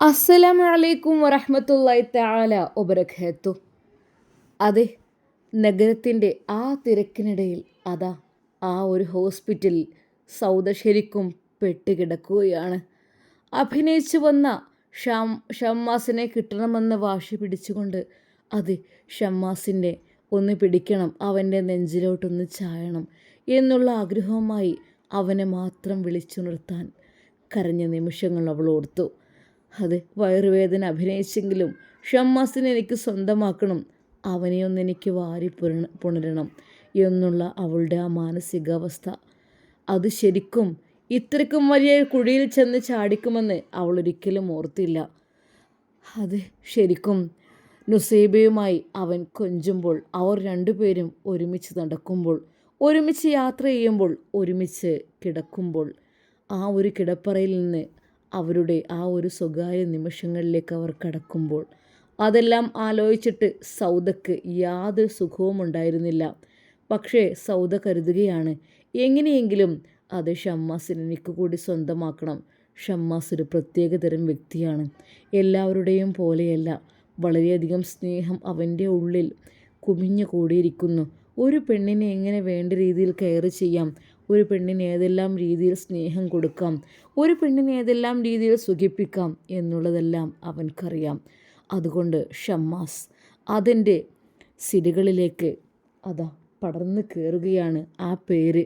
അസ്സലാമു അലൈക്കും വറഹ്മത്തുള്ളാഹി തആല വബറകാതുഹു. അതെ, നഗരത്തിൻ്റെ ആ തിരക്കിനിടയിൽ അതാ ആ ഒരു ഹോസ്പിറ്റലിൽ സൗദ ശരിക്കും പെട്ടുകിടക്കുകയാണ്. അഭിനയിച്ചു വന്ന ഷമ്മാസിനെ കിട്ടണമെന്ന് വാശി പിടിച്ചുകൊണ്ട് അതെ, ഷമ്മാസിൻ്റെ ഒന്ന് പിടിക്കണം, അവൻ്റെ നെഞ്ചിലോട്ടൊന്ന് ചായണം എന്നുള്ള ആഗ്രഹവുമായി അവനെ മാത്രം വിളിച്ചു നിർത്താൻ കരഞ്ഞ നിമിഷങ്ങൾ അവൾ ഓർത്തു. അത് വയറുവേദന അഭിനയിച്ചെങ്കിലും ഷമ്മാസിനെ എനിക്ക് സ്വന്തമാക്കണം, അവനെയൊന്ന് എനിക്ക് പുണരണം എന്നുള്ള അവളുടെ ആ മാനസികാവസ്ഥ, അത് ശരിക്കും ഇത്രയ്ക്കും വലിയ കുഴിയിൽ ചെന്ന് ചാടിക്കുമെന്ന് അവൾ ഒരിക്കലും ഓർത്തില്ല. അത് ശരിക്കും നുസൈബയുമായി അവൻ കൊഞ്ചുമ്പോൾ, അവർ രണ്ടുപേരും ഒരുമിച്ച് നടക്കുമ്പോൾ, ഒരുമിച്ച് യാത്ര ചെയ്യുമ്പോൾ, ഒരുമിച്ച് കിടക്കുമ്പോൾ, ആ ഒരു കിടപ്പറയിൽ നിന്ന് അവരുടെ ആ ഒരു സ്വകാര്യ നിമിഷങ്ങളിലേക്ക് അവർ കടക്കുമ്പോൾ, അതെല്ലാം ആലോചിച്ചിട്ട് സൗദക്ക് യാതൊരു സുഖവും ഉണ്ടായിരുന്നില്ല. പക്ഷേ സൗദ കരുതുകയാണ്, എങ്ങനെയെങ്കിലും അത് ഷമ്മാസിനെ എനിക്ക് കൂടി സ്വന്തമാക്കണം. ഷമ്മാസ് ഒരു പ്രത്യേകതരം വ്യക്തിയാണ്, എല്ലാവരുടെയും പോലെയല്ല. വളരെയധികം സ്നേഹം അവൻ്റെ ഉള്ളിൽ കുമിഞ്ഞു കൂടിയിരിക്കുന്നു. ഒരു പെണ്ണിനെ എങ്ങനെ വേണ്ട രീതിയിൽ കെയർ ചെയ്യാം, ഒരു പെണ്ണിന് ഏതെല്ലാം രീതിയിൽ സ്നേഹം കൊടുക്കാം, ഒരു പെണ്ണിനെ ഏതെല്ലാം രീതിയിൽ സുഖിപ്പിക്കാം എന്നുള്ളതെല്ലാം അവൻക്കറിയാം. അതുകൊണ്ട് ഷമ്മാസ് അതിൻ്റെ സിരകളിലേക്ക് അതാ പടർന്നു കയറുകയാണ്. ആ പേര്,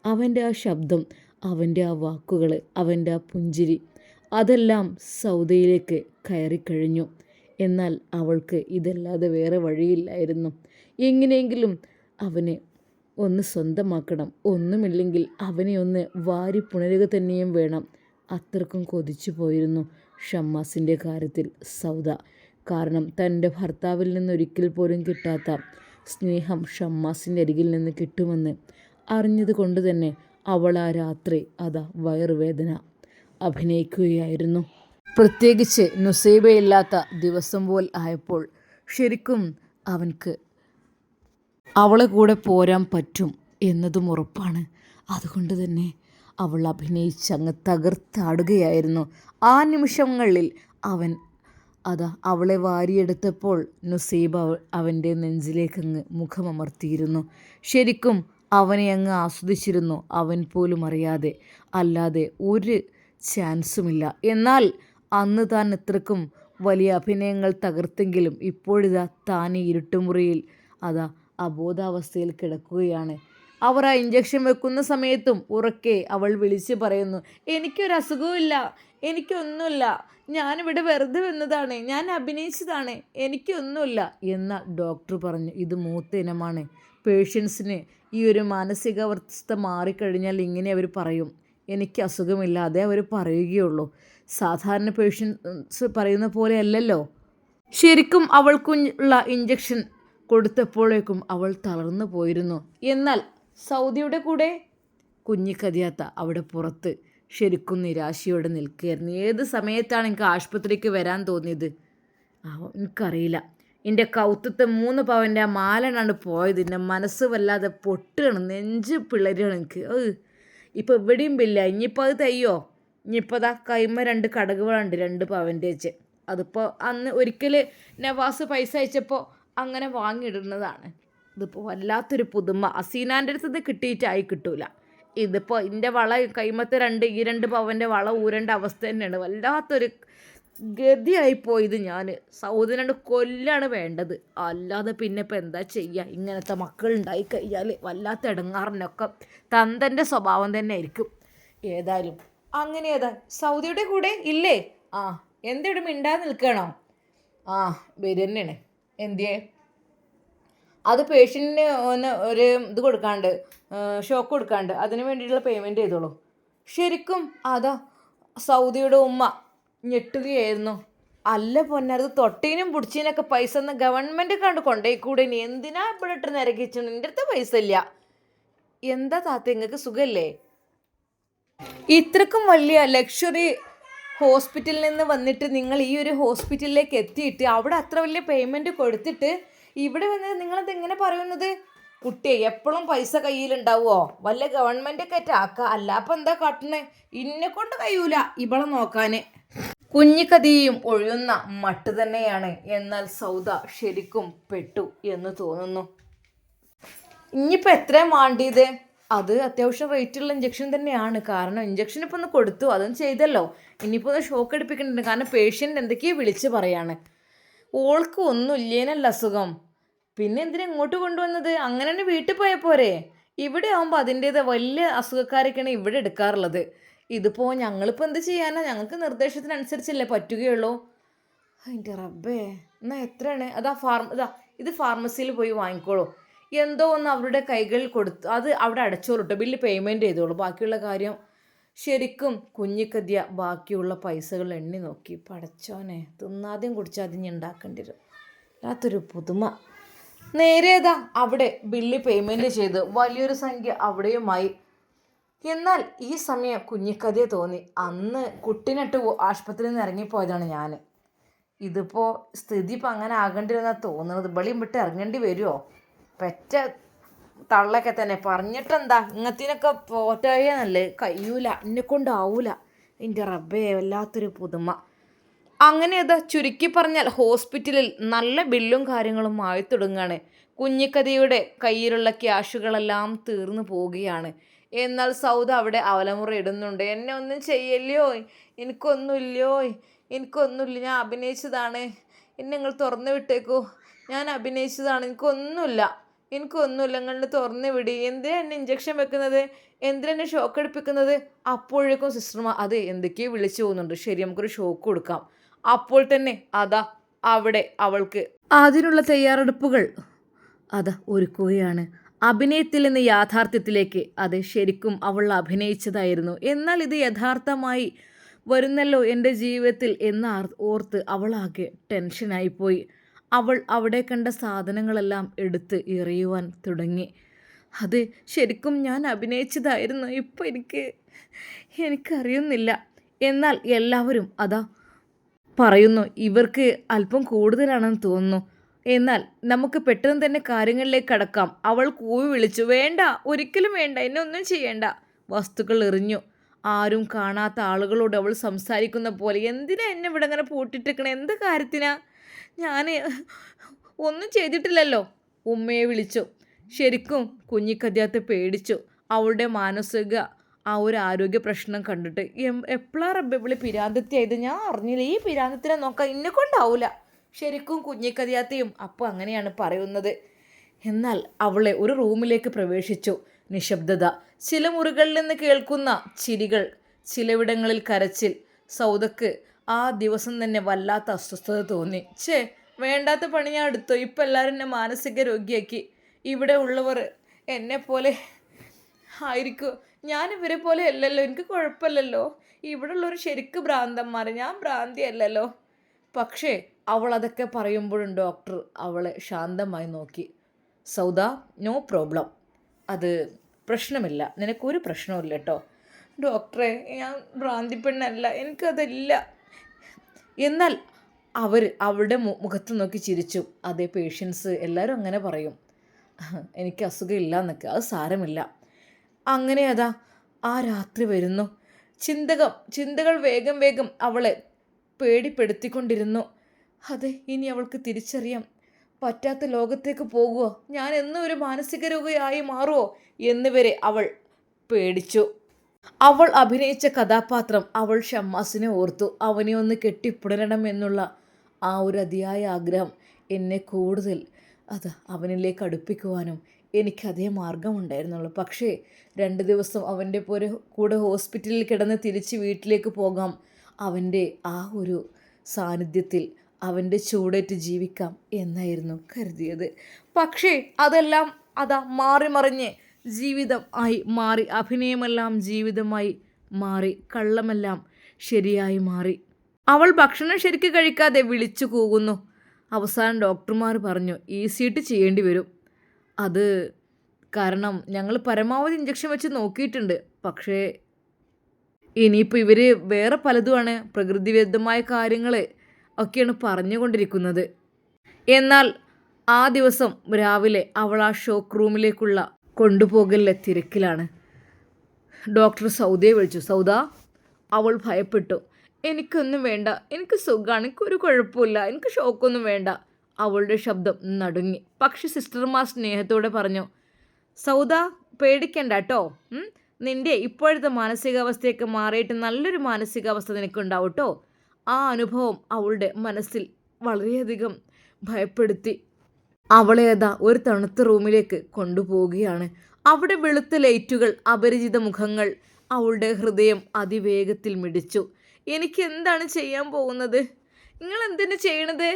അവൻ്റെ ആ ശബ്ദം, അവൻ്റെ ആ വാക്കുകൾ, അവൻ്റെ ആ പുഞ്ചിരി, അതെല്ലാം സൗദയിലേക്ക് കയറിക്കഴിഞ്ഞു. എന്നാൽ അവൾക്ക് ഇതല്ലാതെ വേറെ വഴിയില്ലായിരുന്നു. എങ്ങനെയെങ്കിലും അവനെ ഒന്ന് സ്വന്തമാക്കണം, ഒന്നുമില്ലെങ്കിൽ അവനെ ഒന്ന് വാരി പുണരുക തന്നെയും വേണം. അത്രക്കും കൊതിച്ചു പോയിരുന്നു ഷമ്മാസിൻ്റെ കാര്യത്തിൽ സൗദ. കാരണം തൻ്റെ ഭർത്താവിൽ നിന്ന് ഒരിക്കൽ പോലും കിട്ടാത്ത സ്നേഹം ഷമ്മാസിൻ്റെ അരികിൽ നിന്ന് കിട്ടുമെന്ന് അറിഞ്ഞത് കൊണ്ട് തന്നെ അവൾ ആ രാത്രി അതാ വയറുവേദന അഭിനയിക്കുകയായിരുന്നു. പ്രത്യേകിച്ച് നുസൈബയില്ലാത്ത ദിവസം പോൽ ആയപ്പോൾ ശരിക്കും അവൻക്ക് അവളെ കൂടെ പോരാൻ പറ്റും എന്നതും ഉറപ്പാണ്. അതുകൊണ്ട് തന്നെ അവൾ അഭിനയിച്ചങ്ങ് തകർത്താടുകയായിരുന്നു. ആ നിമിഷങ്ങളിൽ അവൻ അതാ അവളെ വാരിയെടുത്തപ്പോൾ നുസൈബ അവൻ്റെ നെഞ്ചിലേക്കങ്ങ് മുഖമമർത്തിയിരുന്നു. ശരിക്കും അവനെ അങ്ങ് ആസ്വദിച്ചിരുന്നു, അവൻ പോലും അറിയാതെ. അല്ലാതെ ഒരു ചാൻസുമില്ല. എന്നാൽ അന്ന് താൻ ഇത്രക്കും വലിയ അഭിനയങ്ങൾ തകർത്തെങ്കിലും ഇപ്പോഴിതാ താൻ ഈ ഇരുട്ടുമുറിയിൽ അതാ അബോധാവസ്ഥയിൽ കിടക്കുകയാണ്. അവർ ആ ഇഞ്ചക്ഷൻ വെക്കുന്ന സമയത്തും ഉറക്കെ അവൾ വിളിച്ച് പറയുന്നു, എനിക്കൊരു അസുഖവുമില്ല, എനിക്കൊന്നുമില്ല, ഞാനിവിടെ വെറുതെ വന്നതാണ്, ഞാൻ അഭിനയിച്ചതാണ്, എനിക്കൊന്നുമില്ല എന്ന ഡോക്ടർ പറഞ്ഞു. ഇത് മൂത്ത ഇനമാണ്. പേഷ്യൻസിന് ഈ ഒരു മാനസികാവസ്ഥ മാറിക്കഴിഞ്ഞാൽ ഇങ്ങനെ അവർ പറയും, എനിക്ക് അസുഖമില്ല, അതേ അവർ പറയുകയുള്ളൂ. സാധാരണ പേഷ്യൻസ് പറയുന്ന പോലെ അല്ലല്ലോ. ശരിക്കും അവൾക്കുള്ള ഇഞ്ചക്ഷൻ കൊടുത്തപ്പോഴേക്കും അവൾ തളർന്നു പോയിരുന്നു. എന്നാൽ സൗദിയുടെ കൂടെ കുഞ്ഞിക്കതിയാത്ത അവിടെ പുറത്ത് ശരിക്കും നിരാശയോടെ നിൽക്കുകയായിരുന്നു. ഏത് സമയത്താണ് എനിക്ക് ആശുപത്രിക്ക് വരാൻ തോന്നിയത് എനിക്കറിയില്ല. എൻ്റെ കൗത്തത്തെ 3 പവൻ്റെ ആ മാലനാണ് പോയത്. എൻ്റെ മനസ്സ് വല്ലാതെ പൊട്ടുകയാണ്, നെഞ്ച് പിളരുകയാണ് എനിക്ക്. ഇപ്പോൾ എവിടെയും ഇല്ല. ഇനിയിപ്പോൾ അത് തയ്യോ, ഇനിയിപ്പോൾ അതാ കൈമ 2 കടകുകളുണ്ട് 2 പവൻ്റെ വെച്ച്. അതിപ്പോൾ അന്ന് ഒരിക്കൽ നവാസ് പൈസ അയച്ചപ്പോൾ അങ്ങനെ വാങ്ങിയിടുന്നതാണ്. ഇതിപ്പോൾ വല്ലാത്തൊരു പുതുമ, അസീനാൻ്റെ അടുത്ത് ഇത് കിട്ടിയിട്ടായി കിട്ടൂല. ഇതിപ്പോൾ എൻ്റെ വള കൈമത്തെ 2 പവൻ്റെ വള ഊരേണ്ട അവസ്ഥ തന്നെയാണ്. വല്ലാത്തൊരു ഗതിയായിപ്പോയത്. ഞാൻ സൗദിനോട് കൊല്ലാണ് വേണ്ടത്, അല്ലാതെ പിന്നെ ഇപ്പം എന്താ ചെയ്യുക. ഇങ്ങനത്തെ മക്കളുണ്ടായി കഴിഞ്ഞാൽ വല്ലാത്ത ഇടങ്ങാറിനൊക്കെ തന്തൻ്റെ സ്വഭാവം തന്നെ ആയിരിക്കും. ഏതായാലും അങ്ങനെ സൗദിയുടെ കൂടെ ഇല്ലേ? എന്തെവിടെ മിണ്ടാതെ നിൽക്കണോ? വരും തന്നെയാണ്. എന്തിയേ? അത് പേഷ്യൻറ്റിന് ഒരു ഇത് കൊടുക്കാണ്ട്, ഷോക്ക് കൊടുക്കാണ്ട്, അതിന് വേണ്ടിയിട്ടുള്ള പേയ്മെൻറ്റ് ചെയ്തോളൂ. ശരിക്കും അതാ സൗദിയുടെ ഉമ്മ ഞെട്ടുകയായിരുന്നു. അല്ല പൊന്നത്, തൊട്ടീനും പിടിച്ചീനൊക്കെ പൈസ ഒന്ന് ഗവൺമെൻറ് കണ്ട് കൊണ്ടുപോയിക്കൂടെ, ഇനി എന്തിനാ ഇവിടെ ഇട്ട് നിരകിച്ചു? എൻ്റെ അടുത്ത് പൈസ ഇല്ല. എന്താ താത്ത, നിങ്ങൾക്ക് സുഖമല്ലേ? ഇത്രക്കും വലിയ ലക്ഷറി ഹോസ്പിറ്റലിൽ നിന്ന് വന്നിട്ട് നിങ്ങൾ ഈ ഒരു ഹോസ്പിറ്റലിലേക്ക് എത്തിയിട്ട് അവിടെ അത്ര വലിയ പേയ്മെൻറ്റ് കൊടുത്തിട്ട് ഇവിടെ വന്ന് നിങ്ങളത് എങ്ങനെ പറയുന്നത്? കുട്ടിയെ എപ്പോഴും പൈസ കയ്യിലുണ്ടാവുമോ? വല്ല ഗവൺമെൻറ്റൊക്കെ ആക്കുക, അല്ല അപ്പം എന്താ കാട്ടണേ? ഇന്നെ കൊണ്ട് കഴിയൂല ഇവളെ നോക്കാൻ. കുഞ്ഞിക്കതിയും ഒഴിയുന്ന മട്ട് തന്നെയാണ്. എന്നാൽ സൗദ ശരിക്കും പെട്ടു എന്ന് തോന്നുന്നു. ഇനിയിപ്പോൾ എത്രയും വാണ്ടിയത്? അത് അത്യാവശ്യം റേറ്റുള്ള ഇഞ്ചക്ഷൻ തന്നെയാണ്. കാരണം ഇഞ്ചക്ഷൻ ഇപ്പോൾ ഒന്ന് കൊടുത്തു, അതും ചെയ്തല്ലോ. ഇനിയിപ്പോൾ ഒന്ന് ഷോക്ക് എടുപ്പിക്കുന്നുണ്ട്. കാരണം പേഷ്യൻ്റ് എന്തൊക്കെയോ വിളിച്ച് പറയാണ്. ഓൾക്ക് ഒന്നും ഇല്ലേനല്ല അസുഖം, പിന്നെ എന്തിനാ ഇങ്ങോട്ട് കൊണ്ടുവന്നത്? അങ്ങനെ തന്നെ വീട്ടിൽ പോയാൽ പോരെ? ഇവിടെ ആകുമ്പോൾ അതിൻ്റേത് വലിയ അസുഖക്കാരൊക്കെയാണ് ഇവിടെ എടുക്കാറുള്ളത്. ഇതിപ്പോൾ ഞങ്ങളിപ്പോൾ എന്ത് ചെയ്യാനാ? ഞങ്ങൾക്ക് നിർദ്ദേശത്തിനനുസരിച്ചല്ലേ പറ്റുകയുള്ളൂ. അതിൻ്റെ റബ്ബേ, എന്നാൽ എത്രയാണ്? ഇത് ഫാർമസിയിൽ പോയി വാങ്ങിക്കോളൂ. എന്തോ ഒന്ന് അവരുടെ കൈകളിൽ കൊടുത്തു, അത് അവിടെ അടച്ചോളൂ കേട്ടോ, ബില്ല് പേയ്മെൻറ്റ് ചെയ്തോളൂ. ബാക്കിയുള്ള കാര്യം ശരിക്കും കുഞ്ഞിക്കതിയ ബാക്കിയുള്ള പൈസകൾ എണ്ണി നോക്കി. പടച്ചോനെ, തിന്നാദ്യം കുടിച്ചാദ്യം ഉണ്ടാക്കേണ്ടി വരും. അല്ലാത്തൊരു പുതുമ. നേരേതാ അവിടെ ബില്ല് പേയ്മെൻറ്റ് ചെയ്ത് വലിയൊരു സംഖ്യ അവിടെയുമായി. എന്നാൽ ഈ സമയം കുഞ്ഞിക്കതിയെ തോന്നി, അന്ന് കുട്ടിനിട്ട് ആശുപത്രിയിൽ നിന്ന് ഇറങ്ങിപ്പോയതാണ് ഞാൻ. ഇതിപ്പോൾ സ്ഥിതി ഇപ്പം അങ്ങനെ ആകേണ്ടി വന്നാണ് തോന്നുന്നത്. വെളിയും വിട്ട് ഇറങ്ങേണ്ടി വരുമോ? പെറ്റ തള്ളൊക്കെ തന്നെ പറഞ്ഞിട്ടെന്താ, ഇങ്ങനത്തിനൊക്കെ പോറ്റായെന്നല്ലേ, കഴിയൂല, എന്നെക്കൊണ്ടാവൂല. എൻ്റെ റബ്ബേ, വല്ലാത്തൊരു പുതുമ. അങ്ങനെ അത് ചുരുക്കി പറഞ്ഞാൽ ഹോസ്പിറ്റലിൽ നല്ല ബില്ലും കാര്യങ്ങളും ആയി തുടങ്ങുകയാണ്. കുഞ്ഞിക്കതിയുടെ കയ്യിലുള്ള ക്യാഷുകളെല്ലാം തീർന്നു പോവുകയാണ്. എന്നാൽ സൗദ അവിടെ അവലമുറ ഇടുന്നുണ്ട്. എന്നെ ഒന്നും ചെയ്യല്ലയോ, എനിക്കൊന്നുമില്ലയോ, എനിക്കൊന്നുമില്ല, ഞാൻ അഭിനയിച്ചതാണ്, എന്നെ നിങ്ങൾ തുറന്നു വിട്ടേക്കൂ, ഞാൻ അഭിനയിച്ചതാണ്, എനിക്കൊന്നുമില്ല, നിങ്ങൾ തുറന്നു വിടി. എന്തിനാ എന്നെ ഇഞ്ചക്ഷൻ വെക്കുന്നത്? എന്തിനാ എന്നെ ഷോക്ക് എടുപ്പിക്കുന്നത്? അപ്പോഴേക്കും സിസ്റ്റർമാർ അതെ എന്തൊക്കെയോ വിളിച്ചു പോകുന്നുണ്ട്. ശരി, നമുക്കൊരു ഷോക്ക് കൊടുക്കാം. അപ്പോൾ തന്നെ അതാ അവിടെ അവൾക്ക് അതിനുള്ള തയ്യാറെടുപ്പുകൾ ഒരുക്കുകയാണ്. അഭിനയത്തിൽ നിന്ന് യാഥാർത്ഥ്യത്തിലേക്ക്. അത് ശരിക്കും അവൾ അഭിനയിച്ചതായിരുന്നു. എന്നാൽ ഇത് യഥാർത്ഥമായി വരുന്നല്ലോ എൻ്റെ ജീവിതത്തിൽ എന്ന് ഓർത്ത് അവളാകെ ടെൻഷനായിപ്പോയി. അവൾ അവിടെ കണ്ട സാധനങ്ങളെല്ലാം എടുത്ത് എറിയുവാൻ തുടങ്ങി. അത് ശരിക്കും ഞാൻ അഭിനയിച്ചതായിരുന്നു. ഇപ്പോൾ എനിക്കറിയുന്നില്ല. എന്നാൽ എല്ലാവരും പറയുന്നു, ഇവർക്ക് അല്പം കൂടുതലാണെന്ന് തോന്നുന്നു. എന്നാൽ നമുക്ക് പെട്ടെന്ന് തന്നെ കാര്യങ്ങളിലേക്ക് കടക്കാം. അവൾ കൂവി വിളിച്ചു, വേണ്ട, ഒരിക്കലും വേണ്ട, എന്നെ ഒന്നും ചെയ്യേണ്ട. വസ്തുക്കൾ എറിഞ്ഞു. ആരും കാണാത്ത ആളുകളോട് അവൾ സംസാരിക്കുന്ന പോലെ, എന്തിനാ എന്നെ ഇവിടെ അങ്ങനെ പൂട്ടിട്ടിരിക്കണേ? എന്ത് കാര്യത്തിനാ? ഞാൻ ഒന്നും ചെയ്തിട്ടില്ലല്ലോ. ഉമ്മയെ വിളിച്ചു. ശരിക്കും കുഞ്ഞിക്കതിയാത്തെ പേടിച്ചു. അവളുടെ മാനസിക ഒരു ആരോഗ്യ പ്രശ്നം കണ്ടിട്ട്. എപ്പോഴാണ് റബ്ബെ വിളി പിരാന്തത്തിയായത്? ഞാൻ അറിഞ്ഞില്ല. ഈ പിരാന്തത്തിനെ നോക്കാൻ എന്നെ കൊണ്ടാവില്ല. ശരിക്കും കുഞ്ഞിക്കതിയാത്തയും അപ്പോൾ അങ്ങനെയാണ് പറയുന്നത്. എന്നാൽ അവളെ ഒരു റൂമിലേക്ക് പ്രവേശിച്ചു. നിശബ്ദത. ചില മുറികളിൽ നിന്ന് കേൾക്കുന്ന ചിരികൾ, ചിലവിടങ്ങളിൽ കരച്ചിൽ. സൗദക്ക് ആ ദിവസം തന്നെ വല്ലാത്ത അസ്വസ്ഥത തോന്നി. വേണ്ടാത്ത പണി ഞാൻ എടുത്തോ? ഇപ്പം എല്ലാവരും എന്നെ മാനസിക രോഗിയാക്കി. ഇവിടെ ഉള്ളവർ എന്നെപ്പോലെ ആയിരിക്കും. ഞാൻ ഇവരെ പോലെ അല്ലല്ലോ, എനിക്ക് കുഴപ്പമില്ലല്ലോ. ഇവിടെ ഉള്ളവർ ശരിക്കും ഭ്രാന്തന്മാർ, ഞാൻ ഭ്രാന്തിയല്ലല്ലോ. പക്ഷേ അവൾ അതൊക്കെ പറയുമ്പോഴും ഡോക്ടർ അവളെ ശാന്തമായി നോക്കി. സൗദ, നോ പ്രോബ്ലം, അത് പ്രശ്നമില്ല, നിനക്കൊരു പ്രശ്നവുമില്ല കേട്ടോ. ഡോക്ടറെ, ഞാൻ ഭ്രാന്തി പെണ്ണല്ല, എനിക്കതില്ല. എന്നാൽ അവളുടെ മുഖത്ത് നോക്കി ചിരിച്ചു. അതേ, പേഷ്യൻസ് എല്ലാവരും അങ്ങനെ പറയും, എനിക്ക് അസുഖമില്ല എന്നൊക്കെ. അത് സാരമില്ല. അങ്ങനെ ആ രാത്രി വരുന്നു. ചിന്തകൾ വേഗം വേഗം അവളെ പേടിപ്പെടുത്തിക്കൊണ്ടിരുന്നു. അതെ, ഇനി അവൾക്ക് തിരിച്ചറിയാൻ പറ്റാത്ത ലോകത്തേക്ക് പോകുമോ? ഞാൻ എന്നും ഒരു മാനസിക രോഗിയായി മാറുമോ എന്നുവരെ അവൾ പേടിച്ചു. അവൾ അഭിനയിച്ച കഥാപാത്രം അവൾ ഷമ്മാസിനെ ഓർത്തു. അവനെ ഒന്ന് കെട്ടിപ്പുണരണം എന്നുള്ള ആ ഒരു അതിയായ ആഗ്രഹം എന്നെ കൂടുതൽ അവനിലേക്ക് അടുപ്പിക്കുവാനും എനിക്കതേ മാർഗമുണ്ടായിരുന്നുള്ളൂ. പക്ഷേ 2 ദിവസം അവൻ്റെ കൂടെ ഹോസ്പിറ്റലിൽ കിടന്ന് തിരിച്ച് വീട്ടിലേക്ക് പോകാം. അവൻ്റെ ആ ഒരു സാന്നിധ്യത്തിൽ അവൻ്റെ ചൂടേറ്റ് ജീവിക്കാം എന്നായിരുന്നു കരുതിയത്. പക്ഷേ അതെല്ലാം മാറി മറിഞ്ഞ് ജീവിതം ആയി മാറി. അഭിനയമെല്ലാം ജീവിതമായി മാറി. കള്ളമെല്ലാം ശരിയായി മാറി. അവൾ ഭക്ഷണം ശരിക്ക് കഴിക്കാതെ വിളിച്ചു കൂകുന്നു. അവസാനം ഡോക്ടർമാർ പറഞ്ഞു, ECT ചെയ്യേണ്ടി വരും. അത് കാരണം ഞങ്ങൾ പരമാവധി ഇഞ്ചക്ഷൻ വെച്ച് നോക്കിയിട്ടുണ്ട്. പക്ഷേ ഇനിയിപ്പോൾ ഇവർ വേറെ പലതുമാണ്, പ്രകൃതിവിരുദ്ധമായ കാര്യങ്ങൾ ഒക്കെയാണ് പറഞ്ഞുകൊണ്ടിരിക്കുന്നത്. എന്നാൽ ആ ദിവസം രാവിലെ അവൾ ആ ഷോക്ക് റൂമിലേക്കുള്ള കൊണ്ടുപോകലിലെ തിരക്കിലാണ്. ഡോക്ടർ സൗദയെ വിളിച്ചു. സൗദ, അവൾ ഭയപ്പെട്ടു. എനിക്കൊന്നും വേണ്ട, എനിക്ക് സുഖമാണ്, എനിക്കൊരു കുഴപ്പമില്ല, എനിക്ക് ഷോക്കൊന്നും വേണ്ട. അവളുടെ ശബ്ദം നടുങ്ങി. പക്ഷെ സിസ്റ്റർമാർ സ്നേഹത്തോടെ പറഞ്ഞു, സൗദ പേടിക്കണ്ട കേട്ടോ. നിൻ്റെ ഇപ്പോഴത്തെ മാനസികാവസ്ഥയൊക്കെ മാറിയിട്ട് നല്ലൊരു മാനസികാവസ്ഥ നിനക്കുണ്ടാവും കേട്ടോ. ആ അനുഭവം അവളുടെ മനസ്സിൽ വളരെയധികം ഭയപ്പെടുത്തി. അവളെ അതാ ഒരു തണുത്ത റൂമിലേക്ക് കൊണ്ടുപോവുകയാണ്. അവിടെ വെളുത്ത ലൈറ്റുകൾ, അപരിചിത മുഖങ്ങൾ. അവളുടെ ഹൃദയം അതിവേഗത്തിൽ മിടിച്ചു. എനിക്ക് എന്താണ് ചെയ്യാൻ പോകുന്നത്? നിങ്ങൾ എന്തിനു ചെയ്യണത്?